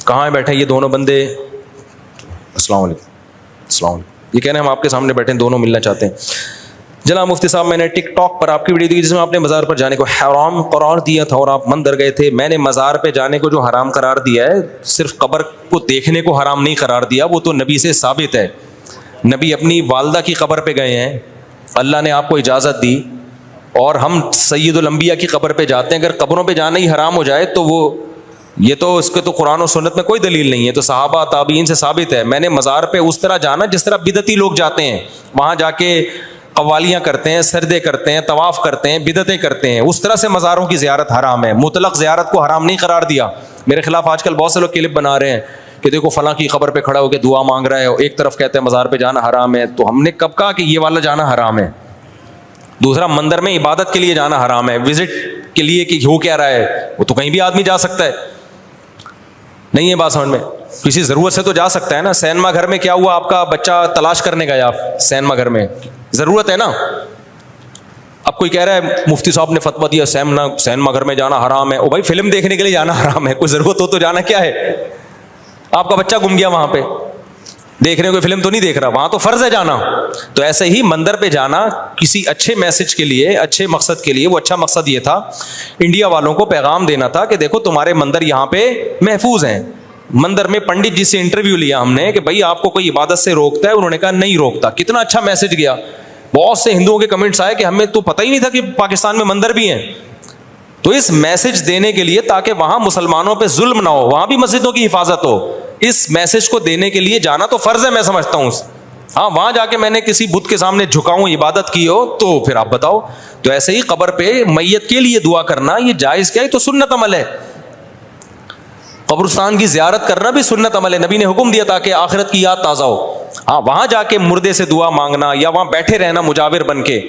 کہاں بیٹھے یہ دونوں بندے؟ السلام علیکم. السلام علیکم. یہ کہہ رہے ہیں ہم آپ کے سامنے بیٹھے ہیں, دونوں ملنا چاہتے ہیں. جناب مفتی صاحب, میں نے ٹک ٹاک پر آپ کی ویڈیو دیکھی جس میں آپ نے مزار پر جانے کو حرام قرار دیا تھا اور آپ مندر گئے تھے. میں نے مزار پہ جانے کو جو حرام قرار دیا ہے, صرف قبر کو دیکھنے کو حرام نہیں قرار دیا, وہ تو نبی سے ثابت ہے. نبی اپنی والدہ کی قبر پہ گئے ہیں, اللہ نے آپ کو اجازت دی, اور ہم سید الانبیاء کی قبر پہ جاتے ہیں. اگر قبروں پہ جانا ہی حرام ہو جائے تو وہ یہ تو اس کے تو قرآن و سنت میں کوئی دلیل نہیں ہے, تو صحابہ تابعین سے ثابت ہے. میں نے مزار پہ اس طرح جانا جس طرح بدعتی لوگ جاتے ہیں, وہاں جا کے قوالیاں کرتے ہیں, سردے کرتے ہیں, طواف کرتے ہیں, بدعتیں کرتے ہیں. اس طرح سے مزاروں کی زیارت حرام ہے. مطلق زیارت کو حرام نہیں قرار دیا. میرے خلاف آج کل بہت سے لوگ کلپ بنا رہے ہیں کہ دیکھو فلاں کی قبر پہ کھڑا ہو کے دعا مانگ رہا ہے, ایک طرف کہتے ہیں مزار پہ جانا حرام ہے. تو ہم نے کب کہا کہ یہ والا جانا حرام ہے؟ دوسرا, مندر میں عبادت کے لیے جانا حرام ہے, وزٹ کے لیے کہ ہو کیا رہا ہے, وہ تو کہیں بھی آدمی جا سکتا ہے. نہیں ہے بات سمجھ میں؟ کسی ضرورت سے تو جا سکتا ہے نا. سینما گھر میں کیا ہوا, آپ کا بچہ تلاش کرنے گیا آپ سینما گھر میں, ضرورت ہے نا. اب کوئی کہہ رہا ہے مفتی صاحب نے فتویٰ دیا سینما گھر میں جانا حرام ہے. او بھائی فلم دیکھنے کے لیے جانا حرام ہے, کوئی ضرورت ہو تو جانا کیا ہے. آپ کا بچہ گم گیا وہاں پہ, دیکھنے کوئی فلم تو نہیں دیکھ رہا, وہاں تو فرض ہے جانا. تو ایسے ہی مندر پہ جانا کسی اچھے میسج کے لیے, اچھے مقصد کے لیے. وہ اچھا مقصد یہ تھا انڈیا والوں کو پیغام دینا تھا کہ دیکھو تمہارے مندر یہاں پہ محفوظ ہیں. مندر میں پنڈت جی سے انٹرویو لیا ہم نے کہ بھائی آپ کو کوئی عبادت سے روکتا ہے؟ انہوں نے کہا نہیں روکتا. کتنا اچھا میسج گیا. بہت سے ہندوؤں کے کمنٹس آئے کہ ہمیں تو پتہ ہی نہیں تھا کہ پاکستان میں مندر بھی ہیں. تو اس میسج دینے کے لیے تاکہ وہاں مسلمانوں پہ ظلم نہ ہو, وہاں بھی مسجدوں کی حفاظت ہو, اس میسج کو دینے کے لیے جانا تو فرض ہے, میں سمجھتا ہوں. ہاں وہاں جا کے میں نے کسی بت کے سامنے جھکاؤں, عبادت کی ہو تو پھر آپ بتاؤ. تو ایسے ہی قبر پہ میت کے لیے دعا کرنا یہ جائز کیا ہے؟ تو سنت عمل ہے. قبرستان کی زیارت کرنا بھی سنت عمل ہے, نبی نے حکم دیا تاکہ آخرت کی یاد تازہ ہو. ہاں وہاں جا کے مردے سے دعا مانگنا یا وہاں بیٹھے رہنا مجاور بن کے,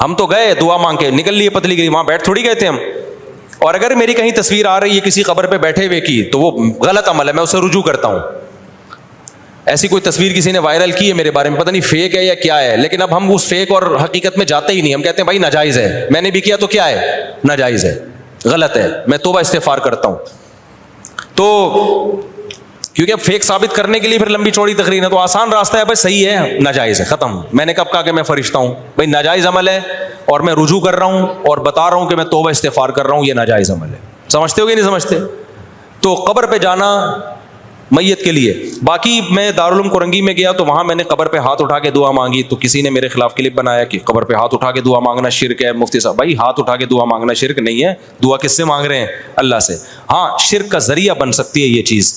ہم تو گئے دعا مانگ کے نکل لیے پتلی گئی, وہاں بیٹھ تھوڑی گئے تھے ہم. اور اگر میری کہیں تصویر آ رہی ہے کسی قبر پہ بیٹھے ہوئے کی تو وہ غلط عمل ہے, میں اسے رجوع کرتا ہوں. ایسی کوئی تصویر کسی نے وائرل کی ہے میرے بارے میں, پتہ نہیں فیک ہے یا کیا ہے, لیکن اب ہم اس فیک اور حقیقت میں جاتے ہی نہیں. ہم کہتے ہیں بھائی ناجائز ہے, میں نے بھی کیا تو کیا ہے, ناجائز ہے, غلط ہے, میں توبہ استغفار کرتا ہوں. تو کیونکہ اب فیک ثابت کرنے کے لیے پھر لمبی چوڑی تقریر ہے, تو آسان راستہ ہے بھائی صحیح ہے ناجائز ہے, ختم. میں نے کب کہا کہ میں فرشتہ ہوں؟ بھائی ناجائز عمل ہے اور میں رجوع کر رہا ہوں اور بتا رہا ہوں کہ میں توبہ استغفار کر رہا ہوں, یہ ناجائز عمل ہے. سمجھتے ہو کہ نہیں سمجھتے؟ تو قبر پہ جانا میت کے لیے. باقی میں دارالعلوم کورنگی میں گیا تو وہاں میں نے قبر پہ ہاتھ اٹھا کے دعا مانگی, تو کسی نے میرے خلاف کلپ بنایا کہ قبر پہ ہاتھ اٹھا کے دعا مانگنا شرک ہے. مفتی صاحب بھائی ہاتھ اٹھا کے دعا مانگنا شرک نہیں ہے. دعا کس سے مانگ رہے ہیں؟ اللہ سے. ہاں شرک کا ذریعہ بن سکتی ہے یہ چیز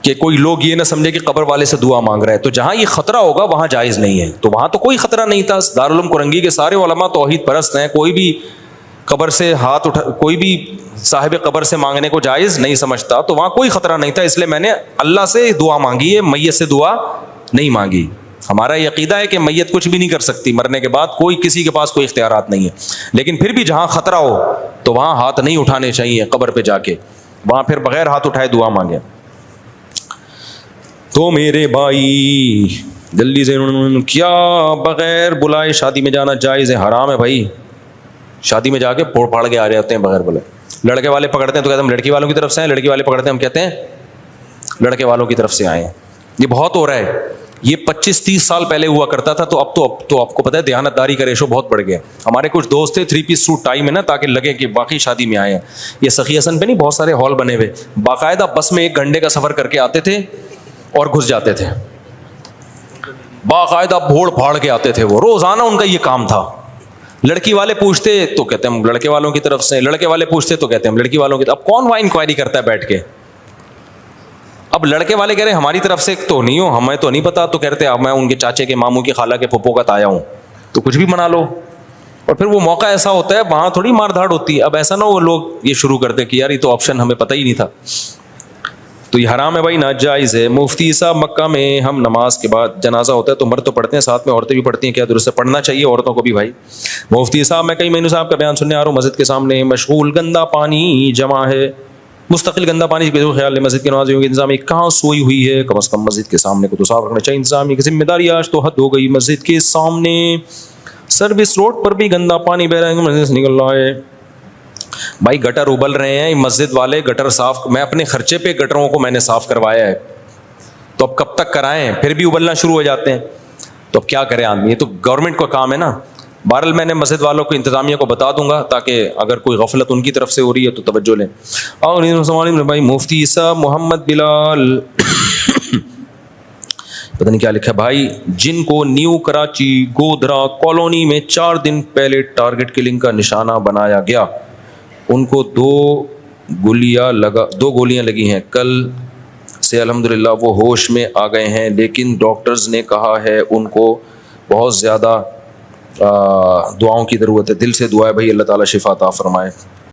کہ کوئی لوگ یہ نہ سمجھے کہ قبر والے سے دعا مانگ رہا ہے, تو جہاں یہ خطرہ ہوگا وہاں جائز نہیں ہے. تو وہاں تو کوئی خطرہ نہیں تھا. دارالعلوم کورنگی کے سارے علماء توحید پرست ہیں, کوئی بھی قبر سے ہاتھ اٹھا, کوئی بھی صاحب قبر سے مانگنے کو جائز نہیں سمجھتا. تو وہاں کوئی خطرہ نہیں تھا, اس لیے میں نے اللہ سے دعا مانگی ہے, میت سے دعا نہیں مانگی. ہمارا یہ عقیدہ ہے کہ میت کچھ بھی نہیں کر سکتی مرنے کے بعد, کوئی کسی کے پاس کوئی اختیارات نہیں ہے. لیکن پھر بھی جہاں خطرہ ہو تو وہاں ہاتھ نہیں اٹھانے چاہیے قبر پہ جا کے, وہاں پھر بغیر ہاتھ اٹھائے دعا مانگے. تو میرے بھائی جلدی سے, کیا بغیر بلائے شادی میں جانا جائز ہے؟ حرام ہے بھائی. شادی میں جا کے پھوڑ پھاڑ کے آ جاتے ہیں بغیر بلائے. لڑکے والے پکڑتے ہیں تو کہتے ہیں ہم لڑکی والوں کی طرف سے ہیں, لڑکی والے پکڑتے ہیں ہم کہتے ہیں لڑکے والوں کی طرف سے آئے ہیں. یہ بہت ہو رہا ہے. یہ 25-30 سال پہلے ہوا کرتا تھا, تو اب تو آپ کو پتہ ہے دیانتداری کا ریشو بہت بڑھ گیا. ہمارے کچھ دوست تھے 3 پیس سوٹ ٹائی میں نا, تاکہ لگے کہ باقی شادی میں آئے ہیں. یہ سخی حسن پہ نہیں بہت سارے ہال بنے ہوئے, باقاعدہ بس میں 1 گھنٹے کا سفر کر کے آتے تھے اور گھس جاتے تھے. باقاعدہ بھوڑ پھاڑ کے آتے تھے, وہ روزانہ ان کا یہ کام تھا. لڑکی والے پوچھتے تو کہتے ہیں ہم لڑکے والوں کی طرف سے, لڑکے والے پوچھتے تو کہتے ہیں ہم لڑکی والوں کی. اب کون وہاں انکوائری کرتا ہے بیٹھ کے؟ اب لڑکے والے کہہ رہے ہیں ہماری طرف سے تو نہیں ہو, ہمیں تو نہیں پتا. تو کہتے ہیں اب میں ان کے چاچے کے ماموں کی خالہ کے پھپھو کا تایا ہوں, تو کچھ بھی بنا لو. اور پھر وہ موقع ایسا ہوتا ہے وہاں تھوڑی مار دھاڑ ہوتی ہے. اب ایسا نہ وہ لوگ یہ شروع کرتے کہ یار یہ تو آپشن ہمیں پتہ ہی نہیں تھا. تو یہ حرام ہے بھائی, ناجائز ہے. مفتی صاحب مکہ میں ہم نماز کے بعد جنازہ ہوتا ہے تو مرد تو پڑھتے ہیں, ساتھ میں عورتیں بھی پڑھتی ہیں, کیا درست ہے؟ پڑھنا چاہیے عورتوں کو بھی بھائی. مفتی صاحب میں کئی مہینوں صاحب کا بیان سننے آ رہا ہوں, مسجد کے سامنے مشغول گندا پانی جمع ہے, مستقل گندا پانی کے خیال ہے مسجد کے نمازیوں کی انتظامیہ کہاں سوئی ہوئی ہے؟ کم از کم مسجد کے سامنے کو تو صاف رکھنا چاہیے. انتظامیہ کی ذمہ داری آج تو حد ہو گئی. مسجد کے سامنے سروس روڈ پر بھی گندا پانی بہ رہا ہے, مسجد سے نکل رہا ہے. بھائی گٹر ابل رہے ہیں, مسجد والے گٹر صاف, میں اپنے خرچے پہ گٹروں کو میں نے صاف کروایا ہے, تو اب کب تک کرائیں؟ پھر بھی ابلنا شروع ہو جاتے ہیں. تو اب کیا کرے آدمی, یہ تو گورنمنٹ کا کام ہے نا. بہرحال میں نے مسجد والوں کو انتظامیہ کو بتا دوں گا تاکہ اگر کوئی غفلت ان کی طرف سے ہو رہی ہے تو توجہ لیں. اور بھائی مفتی صاحب محمد بلال پتہ نہیں کیا لکھا ہے بھائی, جن کو نیو کراچی گودرا کالونی میں 4 دن پہلے ٹارگٹ کلنگ کا نشانہ بنایا گیا, ان کو 2 گولیاں لگی ہیں. کل سے الحمدللہ وہ ہوش میں آ گئے ہیں, لیکن ڈاکٹرز نے کہا ہے ان کو بہت زیادہ دعاؤں کی ضرورت ہے. دل سے دعا ہے بھائی اللہ تعالیٰ شفا عطا فرمائے.